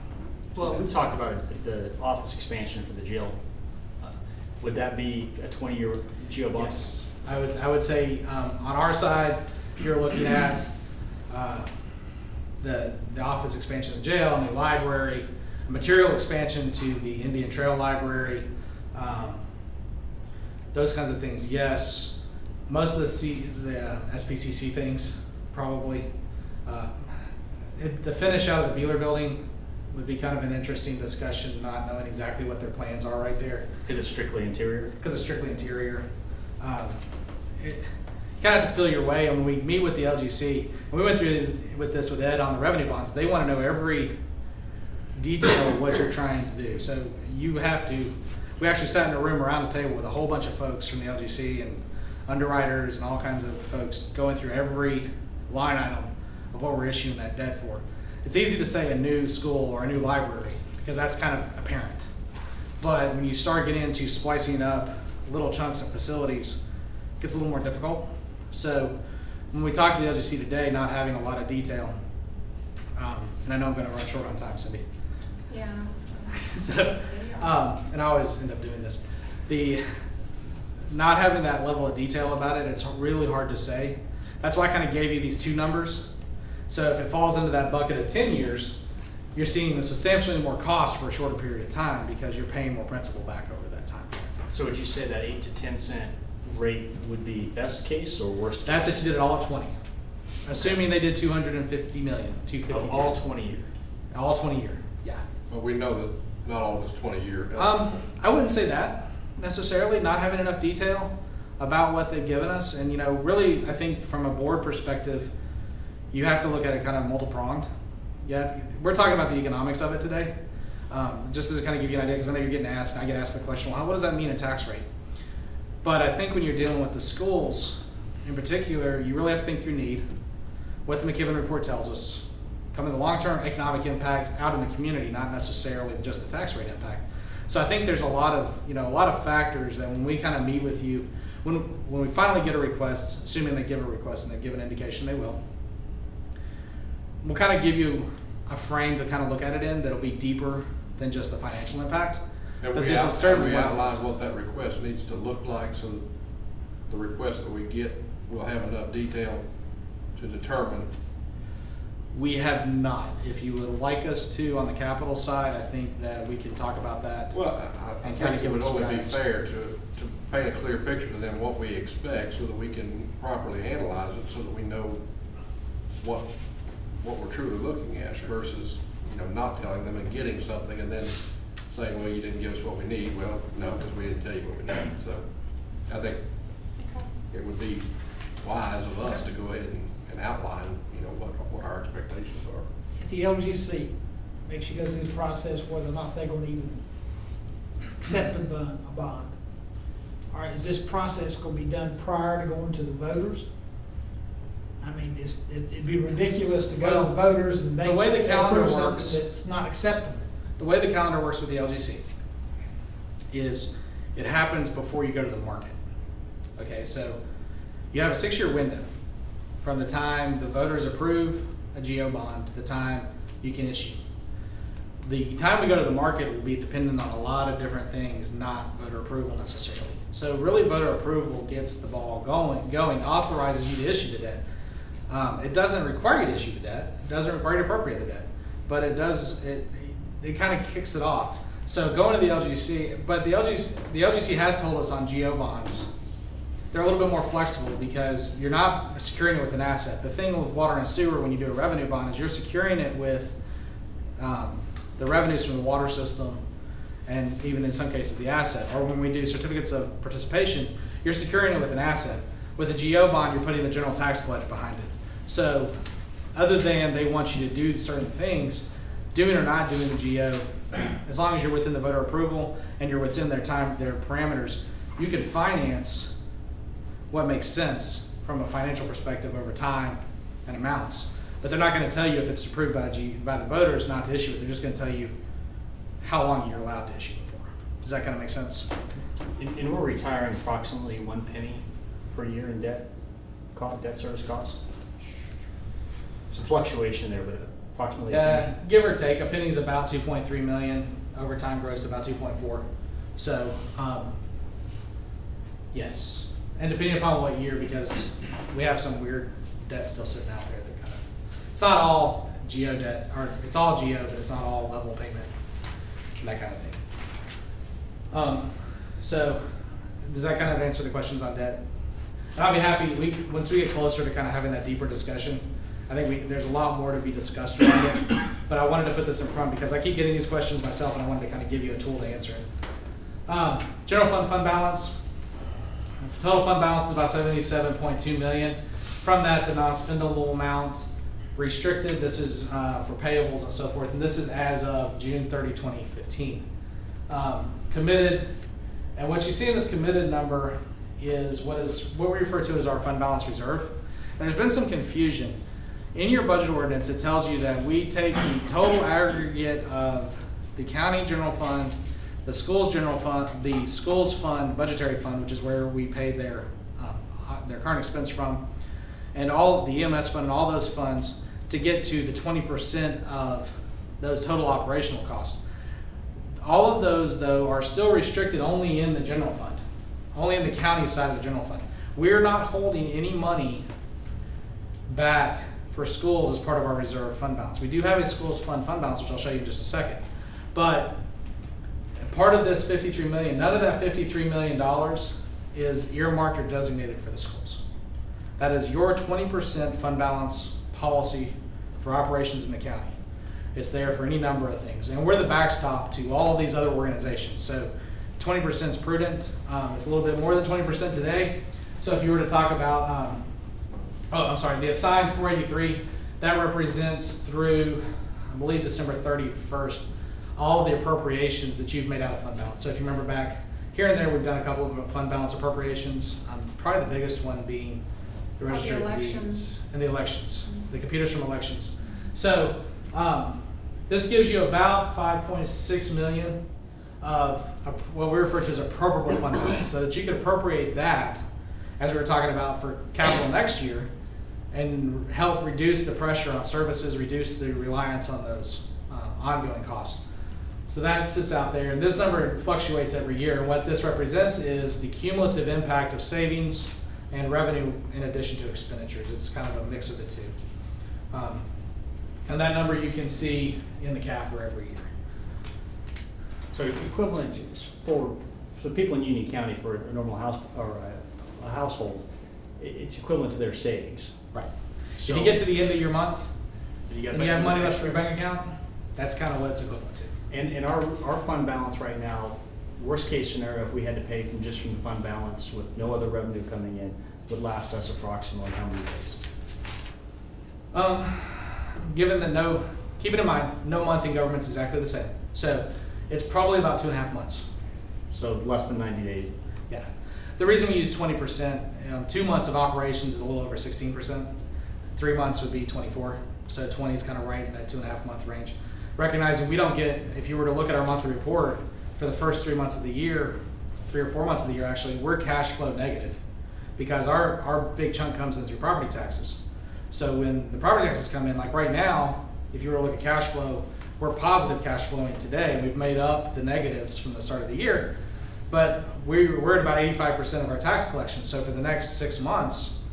Well, we've talked about the office expansion for the jail. Would that be a 20-year geo bump? Yes, I would say on our side, if you're looking at the office expansion of the jail, new library, material expansion to the Indian Trail Library, those kinds of things, yes. Most of the SPCC things, probably. The finish out of the Beeler building would be kind of an interesting discussion, not knowing exactly what their plans are right there. Because it's strictly interior? Because it's strictly interior. You kind of have to feel your way. And when we meet with the LGC, and we went through with this with Ed on the revenue bonds, they want to know every detail of what you're trying to do. So you have to, we actually sat in a room around a table with a whole bunch of folks from the LGC and underwriters and all kinds of folks going through every line item of what we're issuing that debt for. It's easy to say a new school or a new library because that's kind of apparent. But when you start getting into splicing up little chunks of facilities, it gets a little more difficult. So when we talked to the LGC today, not having a lot of detail, and I know I'm going to run short on time, Cindy. Yeah. So, and I always end up doing this. The not having that level of detail about it, it's really hard to say. That's why I kind of gave you these two numbers. So if it falls into that bucket of 10 years, you're seeing substantially more cost for a shorter period of time because you're paying more principal back over that time frame. So would you say that 8 to 10 cent rate would be best case or worst case? That's if you did it all at 20. Assuming they did 250 million, 250. All 20 year. All 20 year, yeah. But we know that not all of it's 20-year. I wouldn't say that necessarily, not having enough detail about what they've given us. And, really, I think from a board perspective, you have to look at it kind of multi-pronged. Yeah, we're talking about the economics of it today. Just to kind of give you an idea, because I know you're getting asked, and I get asked the question, well, what does that mean in tax rate? But I think when you're dealing with the schools in particular, you really have to think through need, what the McKibben report tells us, coming the long-term economic impact out in the community, not necessarily just the tax rate impact. So I think there's a lot of factors that when we kind of meet with you, when we finally get a request, assuming they give a request and they give an indication they will, we'll kind of give you a frame to kind of look at it in that'll be deeper than just the financial impact. And but we this is certainly one of outline those. what that request needs to look like so that the request that we get will have enough detail to determine. We have not. If you would like us to on the capital side, I think that we can talk about that. Well, I And think kind of it give would them some only be guidance. fair to paint a clear picture to them what we expect so that we can properly analyze it so that we know what we're truly looking at versus, not telling them and getting something and then saying, well, you didn't give us what we need. Well, no, because we didn't tell you what we need. So I think it would be wise of us to go ahead and outline, what our expectations are. If the LGC makes you go through the process whether or not they're going to even accept a bond, or is this process gonna be done prior to going to the voters? I mean, it'd be ridiculous to go to the voters and they the way the calendar approve something works- that's not acceptable. The way the calendar works with the LGC is it happens before you go to the market. Okay, so you have a 6-year window from the time the voters approve a GO bond to the time you can issue. The time we go to the market will be dependent on a lot of different things, not voter approval necessarily. So really voter approval gets the ball going, authorizes you to issue the debt. It doesn't require you to issue the debt. It doesn't require you to appropriate the debt, but it kind of kicks it off. So going to the LGC, but the LGC has told us on GO bonds, they're a little bit more flexible because you're not securing it with an asset. The thing with water and sewer when you do a revenue bond is you're securing it with the revenues from the water system and even in some cases the asset. Or when we do certificates of participation, you're securing it with an asset. With a GO bond, you're putting the general tax pledge behind it. So other than they want you to do certain things, doing or not doing the GO, as long as you're within the voter approval and you're within their parameters, you can finance what makes sense from a financial perspective over time and amounts. But they're not going to tell you if it's approved by the voters not to issue it. They're just going to tell you how long you're allowed to issue it for. Does that kind of make sense? And we're retiring approximately 1 penny per year in debt service costs. Some fluctuation there, but approximately. Give or take, a penny's about 2.3 million. Over time grows to about 2.4. So, yes. And depending upon what year, because we have some weird debt still sitting out there that kind of, it's not all GO debt, or it's all GO, but it's not all level payment, and that kind of thing. So, does that kind of answer the questions on debt? And I'll be happy, once we get closer to kind of having that deeper discussion, I think there's a lot more to be discussed around it, but I wanted to put this in front because I keep getting these questions myself and I wanted to kind of give you a tool to answer it. General fund balance. Total fund balance is about 77.2 million. From that, the non-spendable amount restricted, this is for payables and so forth, and this is as of June 30, 2015. Committed, and what you see in this committed number is what we refer to as our fund balance reserve. And there's been some confusion. In your budget ordinance, it tells you that we take the total aggregate of the county general fund, the schools general fund, the schools fund, budgetary fund, which is where we pay their current expense from, and all the EMS fund and all those funds to get to the 20% of those total operational costs. All of those, though, are still restricted only in the general fund, only in the county side of the general fund. We're not holding any money back for schools as part of our reserve fund balance. We do have a schools fund balance, which I'll show you in just a second. But part of this $53 million, none of that $53 million is earmarked or designated for the schools. That is your 20% fund balance policy for operations in the county. It's there for any number of things. And we're the backstop to all of these other organizations. So 20% is prudent. It's a little bit more than 20% today. So if you were to talk about, the assigned 483, that represents through, I believe, December 31st, all of the appropriations that you've made out of fund balance. So if you remember back here and there, we've done a couple of fund balance appropriations. Probably the biggest one being the registered deeds and the elections, the computers from elections. So this gives you about 5.6 million of what we refer to as appropriable fund balance, so that you could appropriate that, as we were talking about, for capital next year, and help reduce the pressure on services, reduce the reliance on those ongoing costs. So that sits out there, and this number fluctuates every year, and what this represents is the cumulative impact of savings and revenue in addition to expenditures. It's kind of a mix of the two. And that number you can see in the CAFR every year. So equivalent for people in Union County for a normal house or a household, it's equivalent to their savings. Right. So if you get to the end of your month and you and you have money left in your bank account, that's kind of what it's equivalent to. And our fund balance right now, worst case scenario, if we had to pay from the fund balance with no other revenue coming in, would last us approximately how many days? Given that keeping in mind, no month in government's exactly the same. So it's probably about 2.5 months. So less than 90 days. Yeah. the reason we use 20%, 2 months of operations is a little over 16%. 3 months would be 24. So 20 is kind of right in that 2.5 month range. Recognizing we don't get, if you were to look at our monthly report for the first 3 months of the year, 3 or 4 months of the year actually, we're cash flow negative because our big chunk comes in through property taxes. So when the property taxes come in, like right now, if you were to look at cash flow, we're positive cash flowing today. We've made up the negatives from the start of the year, but we're at about 85% of our tax collection. So for the next 6 months,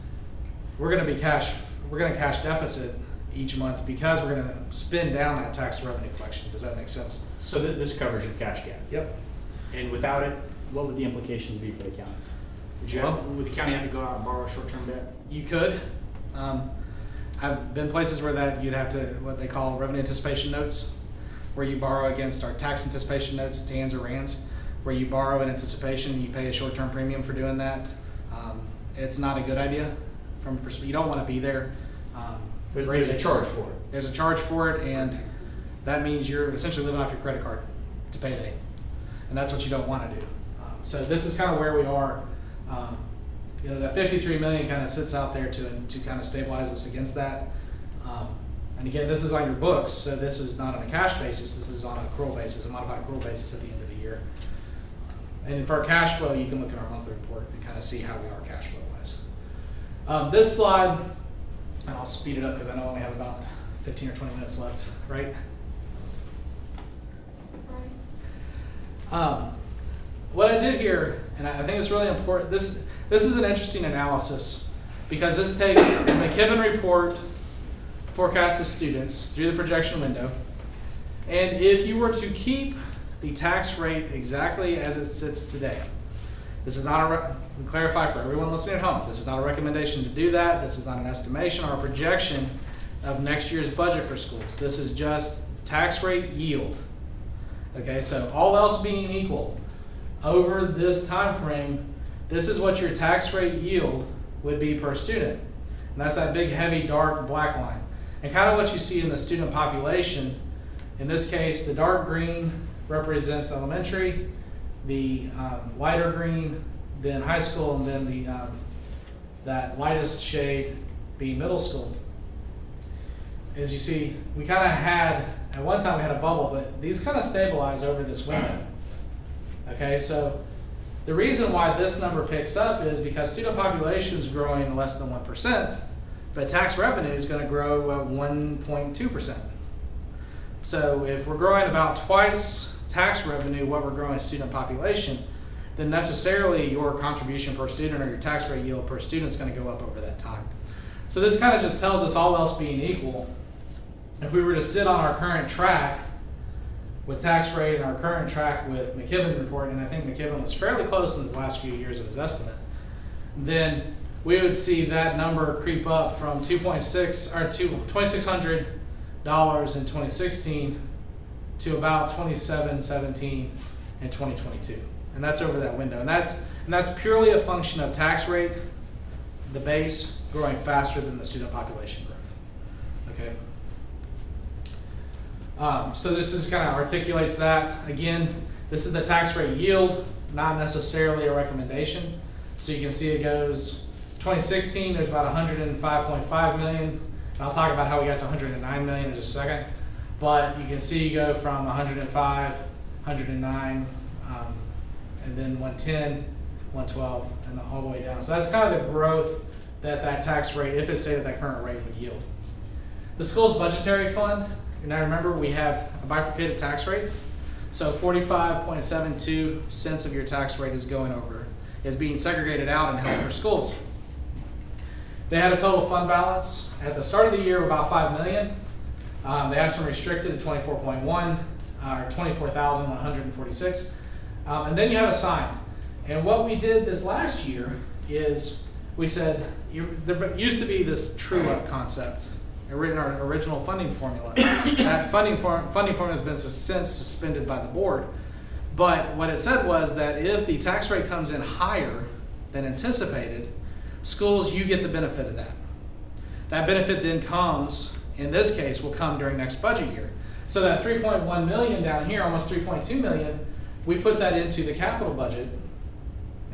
we're going to cash deficit each month because we're going to spend down that tax revenue collection. Does that make sense? So this covers your cash gap? Yep. And without it, what would the implications be for the county? Would the county have to go out and borrow short-term debt? You could. I've been places where you'd have to, what they call revenue anticipation notes, where you borrow against our tax anticipation notes, TANs or RANs, where you borrow in anticipation and you pay a short-term premium for doing that. It's not a good idea from perspective. You don't want to be there. There's a charge for it. There's a charge for it, and that means you're essentially living off your credit card to payday, and that's what you don't want to do. So this is kind of where we are. That 53 million kind of sits out there to kind of stabilize us against that. And again, this is on your books, so this is not on a cash basis. This is on an accrual basis, a modified accrual basis at the end of the year. And for our cash flow, you can look at our monthly report and kind of see how we are cash flow wise. This slide, and I'll speed it up because I know I only have about 15 or 20 minutes left, right? What I did here, and I think it's really important, this is an interesting analysis because this takes the McKibben report forecasted students through the projection window, and if you were to keep the tax rate exactly as it sits today, this is not let me clarify for everyone listening at home, this is not a recommendation to do that, this is not an estimation or a projection of next year's budget for schools. This is just tax rate yield. Okay, so all else being equal, over this time frame, this is what your tax rate yield would be per student. And that's that big, heavy, dark black line. And kind of what you see in the student population, in this case, the dark green represents elementary, the lighter green, then high school, and then that lightest shade being middle school. As you see, we kind of had, at one time we had a bubble, but these kind of stabilize over this window. Okay, so the reason why this number picks up is because student population is growing less than 1%, but tax revenue is going to grow at 1.2%. So if we're growing about twice tax revenue what we're growing student population, then necessarily your contribution per student or your tax rate yield per student is going to go up over that time. So this kind of just tells us, all else being equal, if we were to sit on our current track with tax rate and our current track with McKibben report, and I think McKibben was fairly close in his last few years of his estimate, then we would see that number creep up from $2,600 in 2016 to about $2,717 in 2022, and that's over that window. And that's purely a function of tax rate, the base, growing faster than the student population growth. Okay. So this is kind of articulates that. Again, this is the tax rate yield, not necessarily a recommendation. So you can see it goes 2016, there's about 105.5 million. And I'll talk about how we got to 109 million in just a second. But you can see you go from 105, 109, and then 110, 112, and all the way down. So that's kind of the growth that tax rate, if it stayed at that current rate, would yield. The school's budgetary fund, now remember we have a bifurcated tax rate. So 45.72 cents of your tax rate is being segregated out and held for schools. They had a total fund balance at the start of the year of about $5 million. They had some restricted at 24.1, or 24,146. And then you have assigned. And what we did this last year is we said, there used to be this true-up concept in our original funding formula. That funding formula has been since suspended by the board. But what it said was that if the tax rate comes in higher than anticipated, schools, you get the benefit of that. That benefit then comes, in this case, will come during next budget year. So that 3.1 million down here, almost 3.2 million, we put that into the capital budget,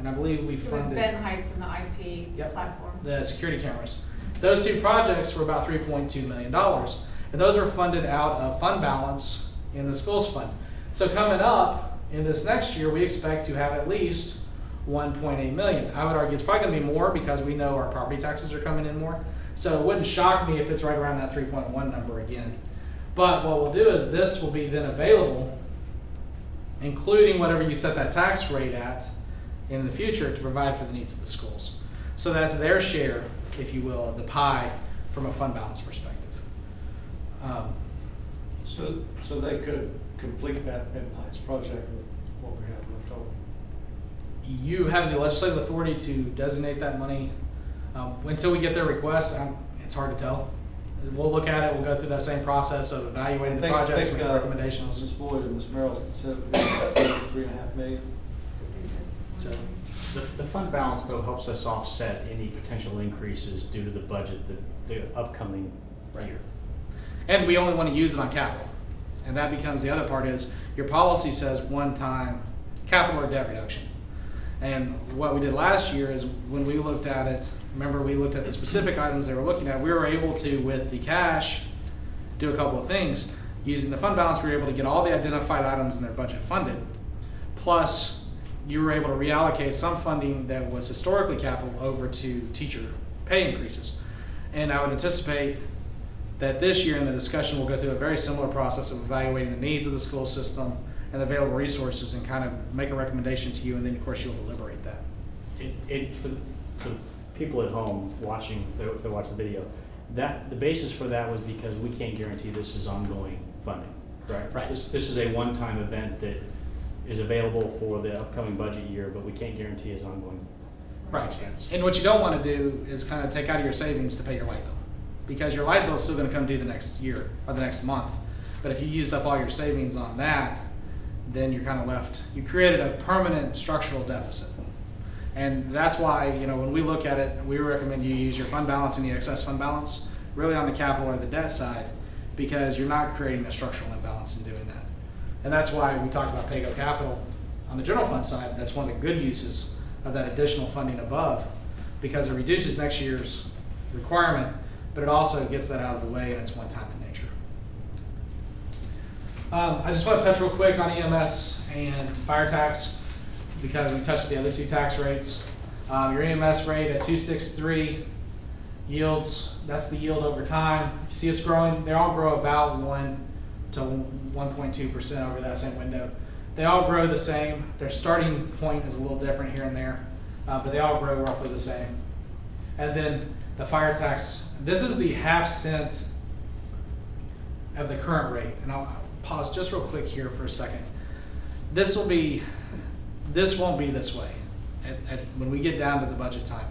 and I believe we It was funded Ben Heights and the IP Yep. platform. the security cameras. Those two projects were about $3.2 million, and those were funded out of fund balance in the schools fund. So coming up in this next year, we expect to have at least 1.8 million. I would argue it's probably going to be more because we know our property taxes are coming in more. So it wouldn't shock me if it's right around that 3.1 number again. But what we'll do is this will be then available, including whatever you set that tax rate at in the future, to provide for the needs of the schools. So that's their share, if you will, of the pie from a fund balance perspective. So they could complete that Ben Heights project with what we have left over. You have the legislative authority to designate that money. Until we get their request, it's hard to tell. We'll look at it, we'll go through that same process of evaluating the projects, making recommendations. Ms. Boyd and Ms. Merrill said it would be about 3.5 million. That's what they said. So, The fund balance, though, helps us offset any potential increases due to the budget, the upcoming year. and we only want to use it on capital. And that becomes the other part is, your policy says one-time capital or debt reduction. And what we did last year is when we looked at it, remember we looked at the specific items they were looking at, we were able to, with the cash, do a couple of things. Using the fund balance, we were able to get all the identified items in their budget funded. Plus, you were able to reallocate some funding that was historically capital over to teacher pay increases. And I would anticipate that this year in the discussion, we'll go through a very similar process of evaluating the needs of the school system and the available resources and kind of make a recommendation to you, and then of course you'll deliberate that. For people at home watching, if they watch the video, the basis for that was because we can't guarantee this is ongoing funding, correct? Right. This is a one-time event that is available for the upcoming budget year, but we can't guarantee it's ongoing expense. And what you don't want to do is kind of take out of your savings to pay your light bill, because your light bill is still going to come due the next year or the next month. But if you used up all your savings on that, then you're kind of left, you created a permanent structural deficit. And that's why, when we look at it, we recommend you use your fund balance and the excess fund balance really on the capital or the debt side, because you're not creating a structural imbalance in doing that. And that's why we talked about PAYGO capital on the general fund side. That's one of the good uses of that additional funding above, because it reduces next year's requirement, but it also gets that out of the way, and it's one time in nature. I just want to touch real quick on EMS and fire tax, because we touched the other two tax rates. Your EMS rate at 263 yields, that's the yield over time. You see it's growing, they all grow about 1 to 1.2% over that same window. They all grow the same. Their starting point is a little different here and there, but they all grow roughly the same. And then the fire tax, this is the half-cent of the current rate. And I'll pause just real quick here for a second. This won't be this way when we get down to the budget time,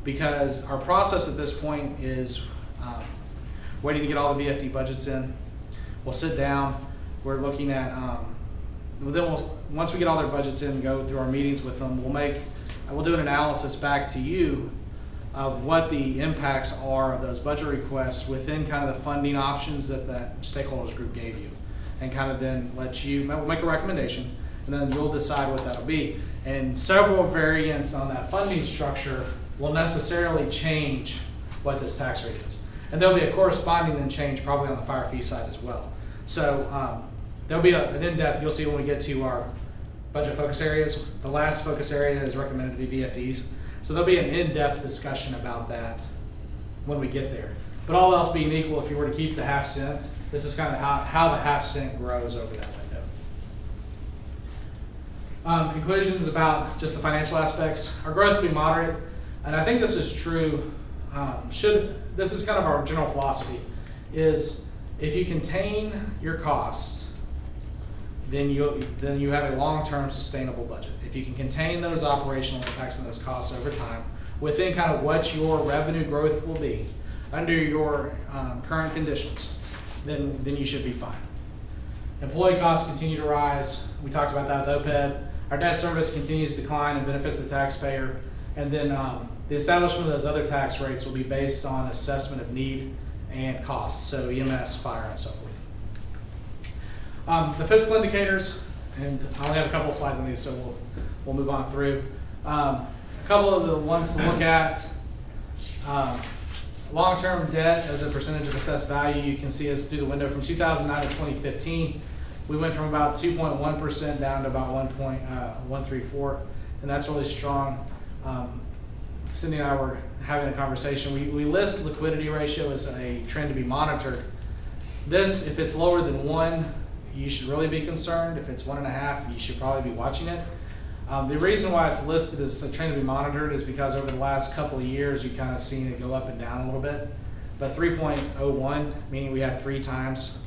because our process at this point is waiting to get all the VFD budgets in. We'll sit down, we're looking at, once we get all their budgets in and go through our meetings with them, we'll do an analysis back to you of what the impacts are of those budget requests within kind of the funding options that stakeholders group gave you, and kind of then we'll make a recommendation, and then you'll decide what that'll be. And several variants on that funding structure will necessarily change what this tax rate is. And there'll be a corresponding then change probably on the fire fee side as well. So there'll be an in-depth, you'll see when we get to our budget focus areas. The last focus area is recommended to be VFDs. So there'll be an in-depth discussion about that when we get there. But all else being equal, if you were to keep the half-cent, this is kind of how the half-cent grows over that window. Conclusions about just the financial aspects. Our growth will be moderate, and I think this is true. This is kind of our general philosophy, is if you contain your costs, then you have a long-term sustainable budget. If you can contain those operational impacts and those costs over time within kind of what your revenue growth will be under your current conditions, then you should be fine. Employee costs continue to rise. We talked about that with OPEB. Our debt service continues to decline and benefits the taxpayer. And then the establishment of those other tax rates will be based on assessment of need and costs, so EMS, fire, and so forth. The fiscal indicators, and I only have a couple of slides on these, so we'll move on through. A couple of the ones to look at. Long-term debt as a percentage of assessed value, you can see as through the window from 2009 to 2015, we went from about 2.1% down to about 1.134, and that's really strong. Cindy and I were having a conversation. We list liquidity ratio as a trend to be monitored. This, if it's lower than 1, you should really be concerned. If it's 1.5, you should probably be watching it. The reason why it's listed as a trend to be monitored is because over the last couple of years, you've kind of seen it go up and down a little bit. But 3.01, meaning we have 3 times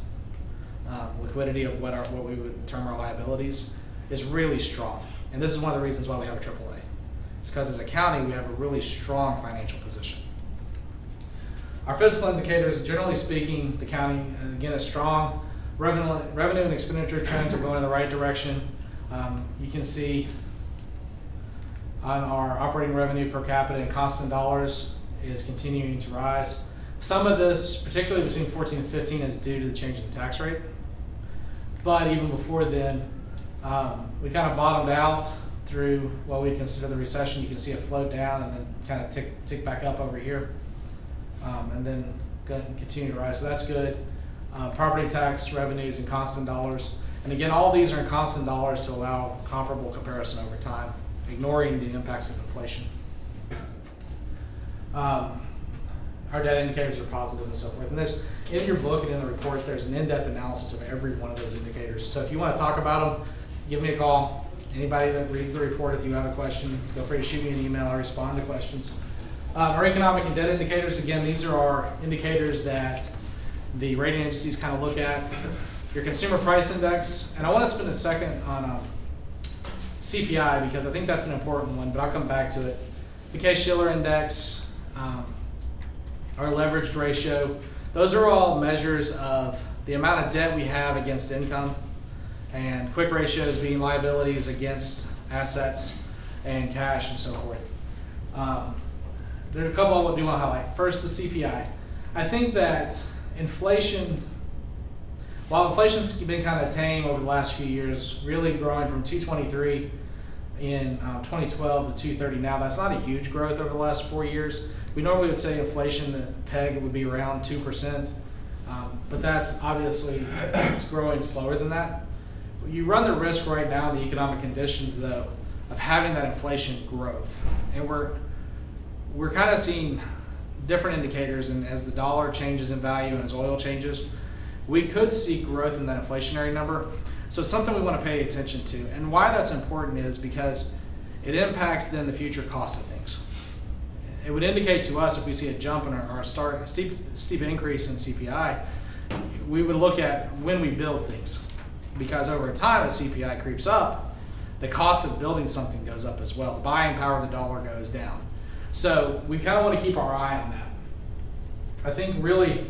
liquidity of what we would term our liabilities, is really strong. And this is one of the reasons why we have a AAA. It's because as a county, we have a really strong financial position. Our fiscal indicators, generally speaking, the county, again, is strong. Revenue and expenditure trends are going in the right direction. You can see on our operating revenue per capita in constant dollars is continuing to rise. Some of this, particularly between 14 and 15, is due to the change in the tax rate. But even before then, we kind of bottomed out through what we consider the recession. You can see it float down and then kind of tick back up over here, and then continue to rise. So that's good. Property tax revenues in constant dollars. And again, all these are in constant dollars to allow comparable comparison over time, ignoring the impacts of inflation. Our debt indicators are positive and so forth. And there's, in your book and in the report, there's an in-depth analysis of every one of those indicators. So if you want to talk about them, give me a call. Anybody that reads the report, if you have a question, feel free to shoot me an email. I'll respond to questions. Our economic and debt indicators, again, these are our indicators that the rating agencies kind of look at. Your consumer price index, and I want to spend a second on CPI because I think that's an important one, but I'll come back to it. The Case-Shiller index, our leveraged ratio, those are all measures of the amount of debt we have against income, and quick ratios being liabilities against assets and cash and so forth. There's a couple I do want to highlight. First, the CPI. I think that inflation, while inflation's been kind of tame over the last few years, really growing from 223 in 2012 to 230 now, that's not a huge growth over the last 4 years. We normally would say inflation, the peg would be around 2%, but that's obviously, it's growing slower than that. You run the risk right now in the economic conditions, though, of having that inflation growth. And we're kind of seeing different indicators, and as the dollar changes in value and as oil changes, we could see growth in that inflationary number. So it's something we want to pay attention to. And why that's important is because it impacts then the future cost of things. It would indicate to us if we see a jump in a steep increase in CPI, we would look at when we build things. Because over time, as CPI creeps up, the cost of building something goes up as well. The buying power of the dollar goes down. So we kind of want to keep our eye on that. I think really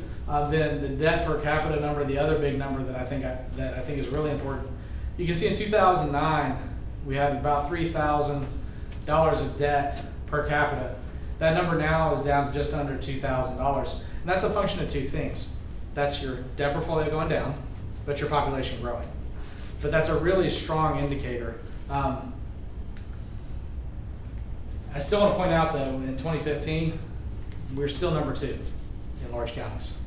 then the debt per capita number, the other big number that I think is really important. You can see in 2009 we had about $3,000 of debt per capita. That number now is down to just under $2,000, and that's a function of 2 things. That's your debt portfolio going down, but your population growing. But that's a really strong indicator. I still want to point out, though, in 2015, we're still number 2 in large counties.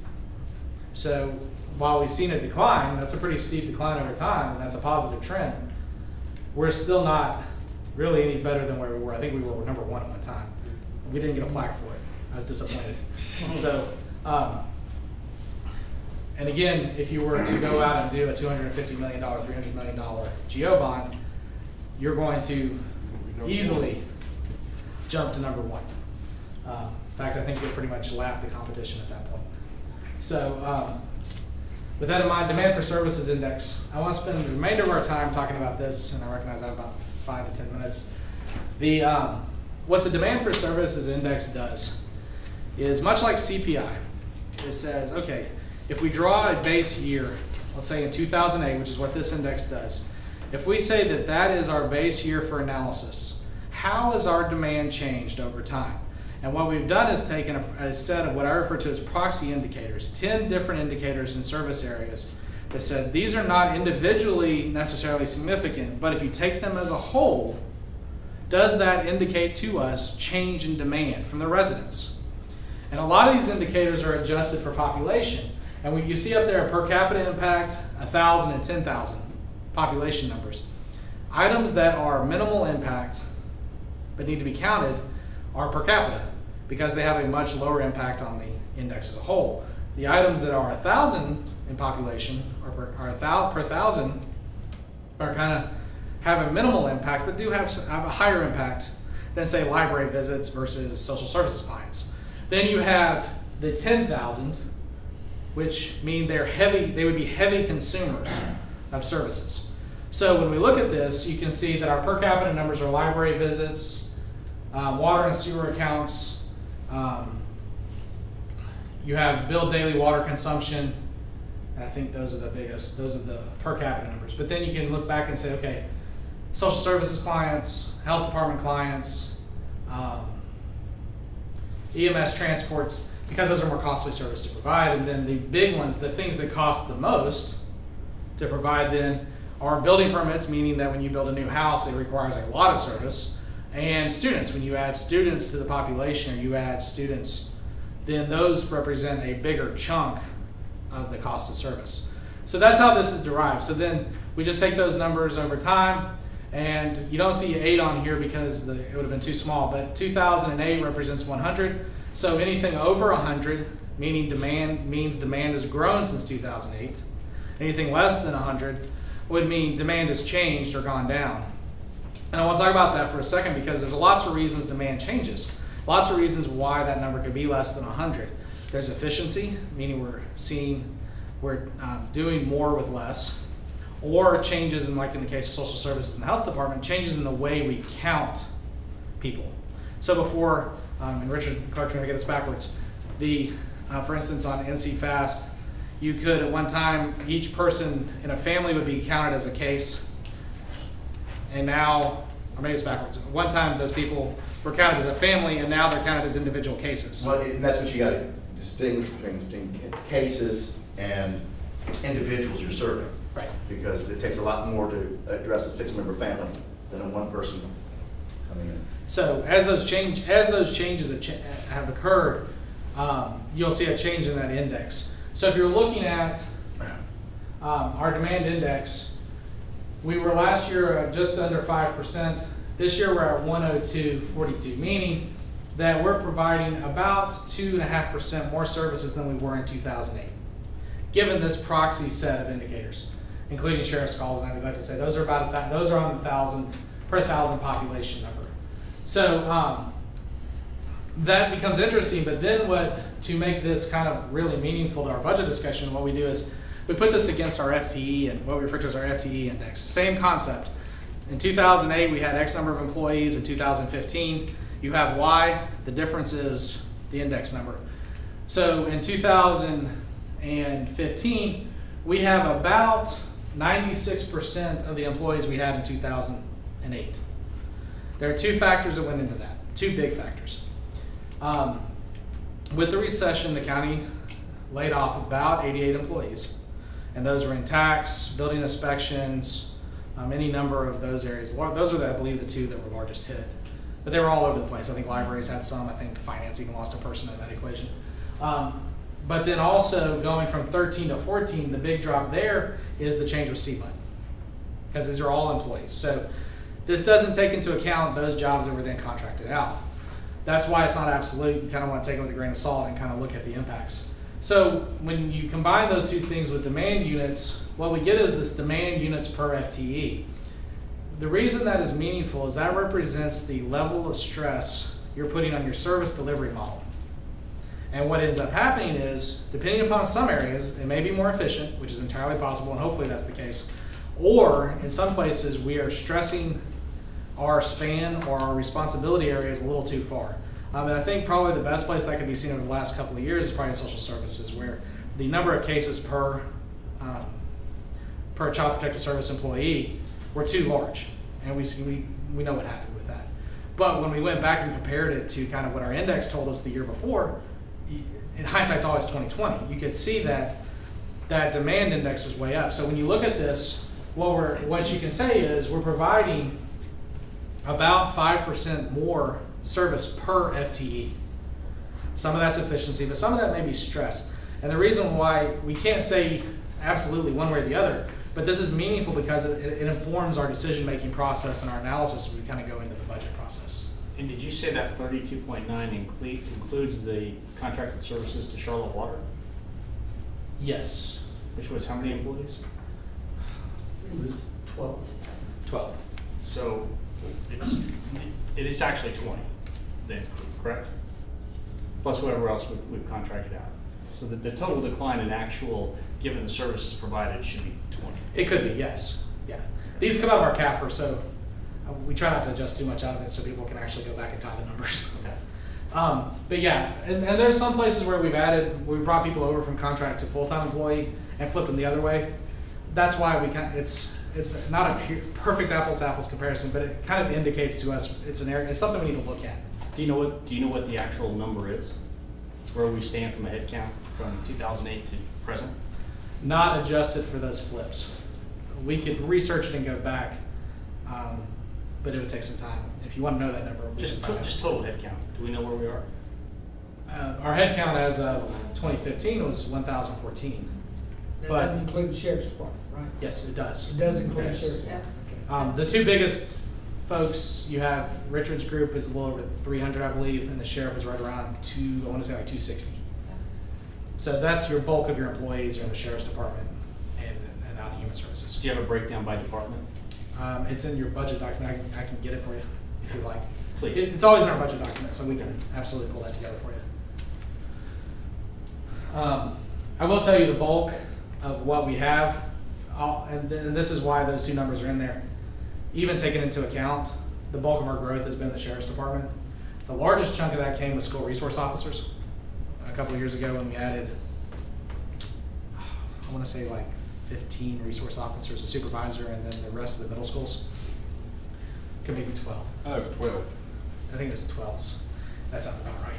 So while we've seen a decline, that's a pretty steep decline over time, and that's a positive trend, we're still not really any better than where we were. I think we were number 1 at one time. We didn't get a plaque for it. I was disappointed. So, and again, if you were to go out and do a $250 million, $300 million GO bond, you're going to easily jump to number 1. In fact, I think you'll pretty much lap the competition at that point. So with that in mind, demand for services index. I want to spend the remainder of our time talking about this, and I recognize I have about 5 to 10 minutes. What the demand for services index does is much like CPI. It says, okay, if we draw a base year, let's say in 2008, which is what this index does, if we say that that is our base year for analysis, how has our demand changed over time? And what we've done is taken a set of what I refer to as proxy indicators, 10 different indicators in service areas that said these are not individually necessarily significant, but if you take them as a whole, does that indicate to us change in demand from the residents? And a lot of these indicators are adjusted for population. And when you see up there a per capita impact, 1,000 and 10,000 population numbers. Items that are minimal impact but need to be counted are per capita because they have a much lower impact on the index as a whole. The items that are 1,000 in population or per 1,000 are kind of have a minimal impact but do have a higher impact than say library visits versus social services clients. Then you have the 10,000, which mean they would be heavy consumers of services. So when we look at this, you can see that our per capita numbers are library visits, water and sewer accounts, you have billed daily water consumption, and I think those are the biggest, those are the per capita numbers. But then you can look back and say, okay, social services clients, health department clients, EMS transports, because those are more costly service to provide. And then the big ones, the things that cost the most to provide then are building permits, meaning that when you build a new house, it requires a lot of service. And students, when you add students to the population or you add students, then those represent a bigger chunk of the cost of service. So that's how this is derived. So then we just take those numbers over time, and you don't see 8 on here because it would have been too small, but 2008 represents 100. So anything over 100, meaning means demand has grown since 2008. Anything less than 100 would mean demand has changed or gone down. And I want to talk about that for a second because there's lots of reasons demand changes. Lots of reasons why that number could be less than 100. There's efficiency, meaning we're doing more with less, or changes in, like in the case of social services and the health department, changes in the way we count people. So before, and Richard, correct me if I get this backwards, for instance on NC Fast, you could at one time, each person in a family would be counted as a case, and now, or maybe it's backwards. At one time those people were counted as a family, and now they're counted as individual cases. Well, and that's what you got to distinguish between cases and individuals you're serving. Right. Because it takes a lot more to address a 6-member family than a one person coming in. So as those changes have occurred, you'll see a change in that index. So if you're looking at our demand index, we were last year just under 5%. This year we're at 102.42, meaning that we're providing about 2.5% more services than we were in 2008, given this proxy set of indicators, including sheriff's calls. And I'd like to say those are about those are on the 1,000 per 1,000 population number. So that becomes interesting. But then to make this kind of really meaningful to our budget discussion, what we do is we put this against our FTE and what we refer to as our FTE index. Same concept. In 2008, we had X number of employees. In 2015, you have Y. The difference is the index number. So in 2015, we have about 96% of the employees we had in 2008. There are 2 factors that went into that, 2 big factors. With the recession, the county laid off about 88 employees, and those were in tax, building inspections, any number of those areas. Those were, I believe, the 2 that were largest hit. But they were all over the place. I think libraries had some. I think finance even lost a person in that equation. But then also going from 13 to 14, the big drop there is the change with CMUD, because these are all employees. So this doesn't take into account those jobs that were then contracted out. That's why it's not absolute. You kind of want to take it with a grain of salt and kind of look at the impacts. So when you combine those 2 things with demand units, what we get is this demand units per FTE. The reason that is meaningful is that represents the level of stress you're putting on your service delivery model. And what ends up happening is, depending upon some areas, it may be more efficient, which is entirely possible, and hopefully that's the case. Or in some places, we are stressing our span or our responsibility areas a little too far. And I think probably the best place that can be seen over the last couple of years is probably in social services, where the number of cases per Child Protective Service employee were too large, and we know what happened with that. But when we went back and compared it to kind of what our index told us the year before, in hindsight it's always 2020. You could see that that demand index is way up. So when you look at this, what you can say is we're providing about 5% more service per FTE. Some of that's efficiency, but some of that may be stress. And the reason why we can't say absolutely one way or the other, but this is meaningful because it informs our decision-making process and our analysis as we kind of go into the budget process. And did you say that 32.9 includes the contracted services to Charlotte Water? Yes. Which was how many employees? It was 12. 12. So it is actually 20 then, correct? Plus whatever else we've contracted out. So the total decline in actual, given the services provided, should be 20. It could be, yes. Yeah. These come out of our CAFR, so we try not to adjust too much out of it so people can actually go back and tie the numbers. Okay. But yeah, and there's some places where we brought people over from contract to full-time employee and flipped them the other way. That's why it's not a perfect apples to apples comparison, but it kind of indicates to us it's something we need to look at. Do you know what the actual number is? Where we stand from a head count from 2008 to present? Not adjusted for those flips. We could research it and go back, but it would take some time. If you want to know that number, Just total head count. Do we know where we are? Our head count as of 2015 was 1,014. That But- doesn't include the sheriff's department, right? Yes, it does. It does include the Yes. sheriff's department. Yes. The two biggest folks you have, Richard's group is a little over 300, I believe, and the sheriff is right around 260. So that's your bulk of your employees are in the sheriff's department and out in human services. Do you have a breakdown by department? It's in your budget document. I can get it for you if you like. Please. It's always in our budget document, so we can absolutely pull that together for you. I will tell you the bulk of what we have, and this is why those two numbers are in there. Even taking into account, the bulk of our growth has been the sheriff's department. The largest chunk of that came with school resource officers. A couple of years ago when we added, I want to say like 15 resource officers, a supervisor, and then the rest of the middle schools. Could maybe 12. I think it was 12. I think it's 12s. That sounds about right.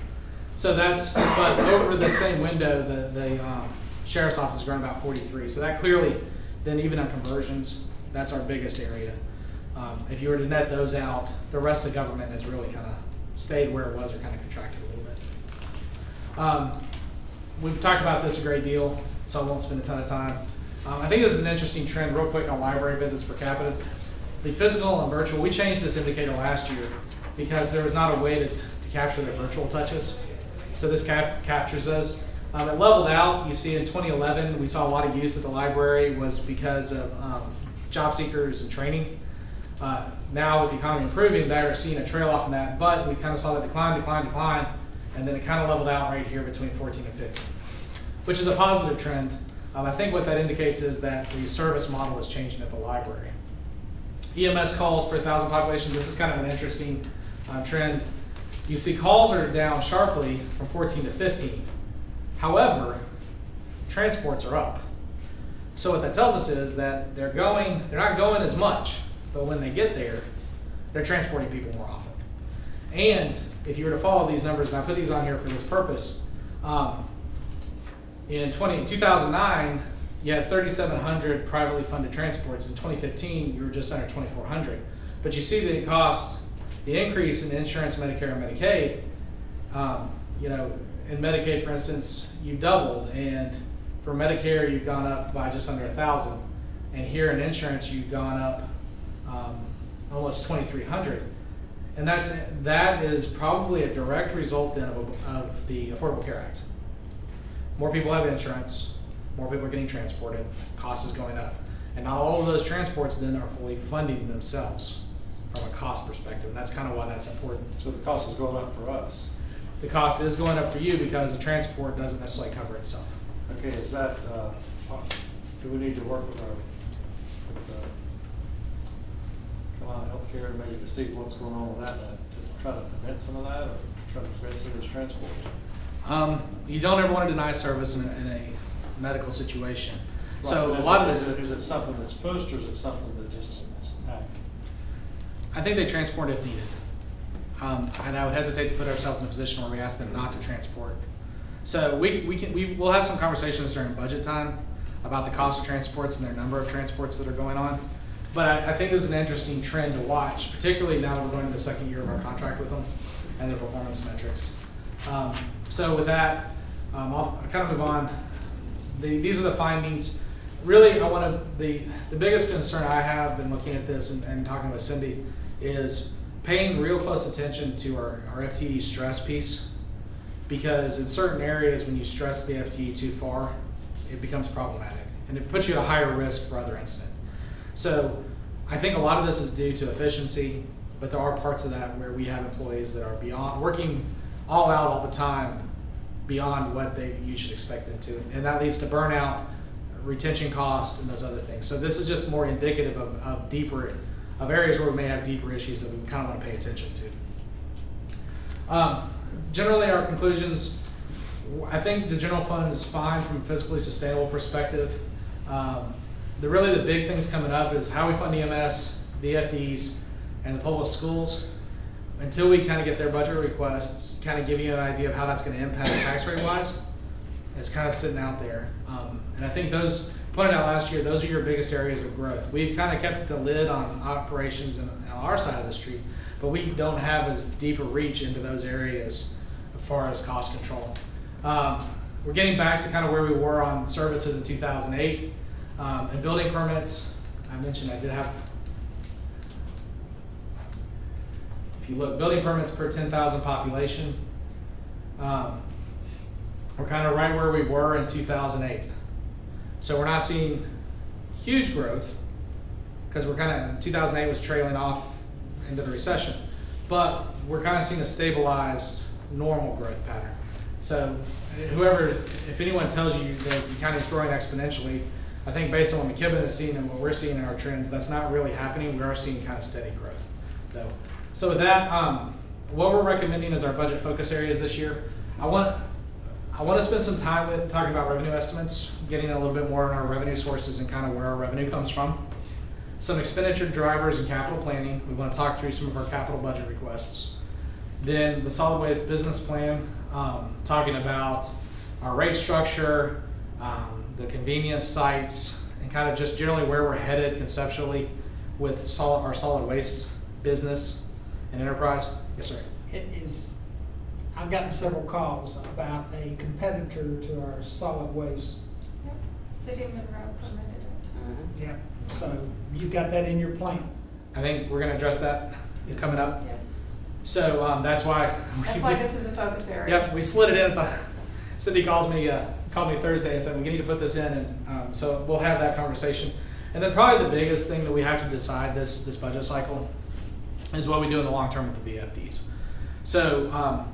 So but over the same window, the sheriff's office has grown about 43. So that clearly, then even on conversions, that's our biggest area. If you were to net those out, the rest of government has really kind of stayed where it was or kind of contracted a little bit. We've talked about this a great deal, so I won't spend a ton of time. I think this is an interesting trend real quick on library visits per capita. The physical and virtual, we changed this indicator last year because there was not a way to capture the virtual touches. So this captures those. It leveled out. You see in 2011, we saw a lot of use at the library was because of job seekers and training. Now with the economy improving, they're seeing a trail off in that, but we kind of saw that decline, and then it kind of leveled out right here between 14 and 15, which is a positive trend. I think what that indicates is that the service model is changing at the library. EMS calls per 1,000 population, this is kind of an interesting trend. You see calls are down sharply from 14 to 15. However, transports are up. So what that tells us is that they're not going as much, but when they get there, they're transporting people more often. And if you were to follow these numbers, and I put these on here for this purpose, in 2009, you had 3,700 privately funded transports. In 2015, you were just under 2,400. But you see the increase in insurance, Medicare, and Medicaid. In Medicaid, for instance, you doubled, and for Medicare, you've gone up by just under 1,000, and here in insurance, you've gone up almost 2,300, and that is probably a direct result then of the Affordable Care Act. More people have insurance, more people are getting transported, cost is going up, and not all of those transports then are fully funding themselves from a cost perspective, and that's kind of why that's important. So the cost is going up for us. The cost is going up for you because the transport doesn't necessarily cover itself. Okay, is that, do we need to work with Carolina Healthcare maybe to see what's going on with that, to try to prevent some of that, or try to prevent some of those transports? You don't ever want to deny service in a medical situation. Right, So but a lot of is it something that's pushed, or is it something that just is happening? I think they transport if needed. And I would hesitate to put ourselves in a position where we ask them not to transport. So we'll have some conversations during budget time about the cost of transports and their number of transports that are going on. But I think this is an interesting trend to watch, particularly now that we're going to the second year of our contract with them and their performance metrics. So with that, I'll kind of move on. These are the findings. Really, the biggest concern I have in looking at this and talking with Cindy is paying real close attention to our FTE stress piece, because in certain areas, when you stress the FTE too far, it becomes problematic and it puts you at a higher risk for other incidents. So I think a lot of this is due to efficiency, but there are parts of that where we have employees that are beyond working all out all the time beyond what you should expect them to. And that leads to burnout, retention costs, and those other things. So this is just more indicative of areas where we may have deeper issues that we kind of want to pay attention to. Generally, our conclusions, I think the general fund is fine from a fiscally sustainable perspective. The big things coming up is how we fund EMS, the FDs, and the public schools. Until we kind of get their budget requests, kind of give you an idea of how that's going to impact tax rate wise, it's kind of sitting out there. And I think those, pointed out last year, those are your biggest areas of growth. We've kind of kept the lid on operations on our side of the street, but we don't have as deep a reach into those areas as far as cost control. We're getting back to kind of where we were on services in 2008. And building permits, I mentioned I did have, if you look, building permits per 10,000 population, we're kind of right where we were in 2008. So we're not seeing huge growth, because we're kind of, 2008 was trailing off into the recession, but we're kind of seeing a stabilized normal growth pattern. So if anyone tells you that the county is growing exponentially, I think based on what McKibben is seeing and what we're seeing in our trends, that's not really happening. We are seeing kind of steady growth, though. So with that, what we're recommending as our budget focus areas this year, I want to spend some time with talking about revenue estimates, getting a little bit more on our revenue sources and kind of where our revenue comes from. Some expenditure drivers and capital planning. We want to talk through some of our capital budget requests. Then the solid waste business plan, talking about our rate structure, the convenience sites, and kind of just generally where we're headed conceptually with our solid waste business and enterprise. Yes, sir. I've gotten several calls about a competitor to our solid waste. Yep. City of Monroe permitted it. Yeah. So you've got that in your plan. I think we're going to address that coming up. Yes. So that's why. That's why this is a focus area. Yep, we slid it in. Cindy called me Thursday and said we need to put this in, and so we'll have that conversation. And then probably the biggest thing that we have to decide this budget cycle is what we do in the long term with the VFDs. So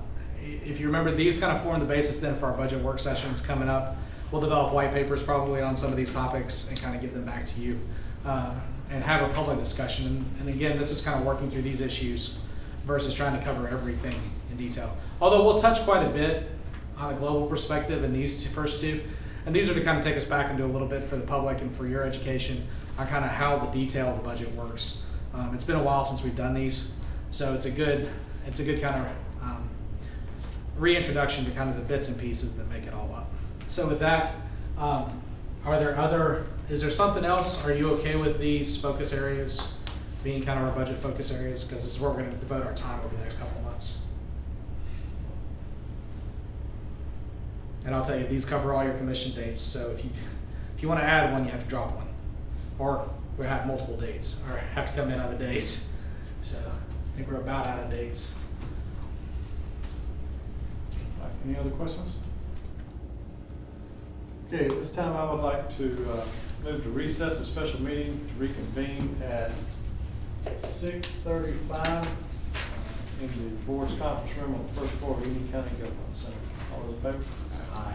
if you remember, these kind of form the basis then for our budget work sessions coming up. We'll develop white papers probably on some of these topics and kind of give them back to you and have a public discussion. And again, this is kind of working through these issues versus trying to cover everything in detail. Although we'll touch quite a bit on a global perspective in these first two. And these are to kind of take us back and do a little bit for the public and for your education on kind of how the detail of the budget works. It's been a while since we've done these, so it's a good kind of reintroduction to kind of the bits and pieces that make it all up. So with that, is there something else? Are you okay with these focus areas being kind of our budget focus areas? Because this is where we're going to devote our time over the next couple of months. And I'll tell you, these cover all your commission dates. So if you want to add one, you have to drop one, or we have multiple dates, or have to come in other days. So I think we're about out of dates. Any other questions? Okay, at this time I would like to move to recess the special meeting to reconvene at 6:35 in the board's conference room on the first floor of Union County Government Center. All those in favor? Aye.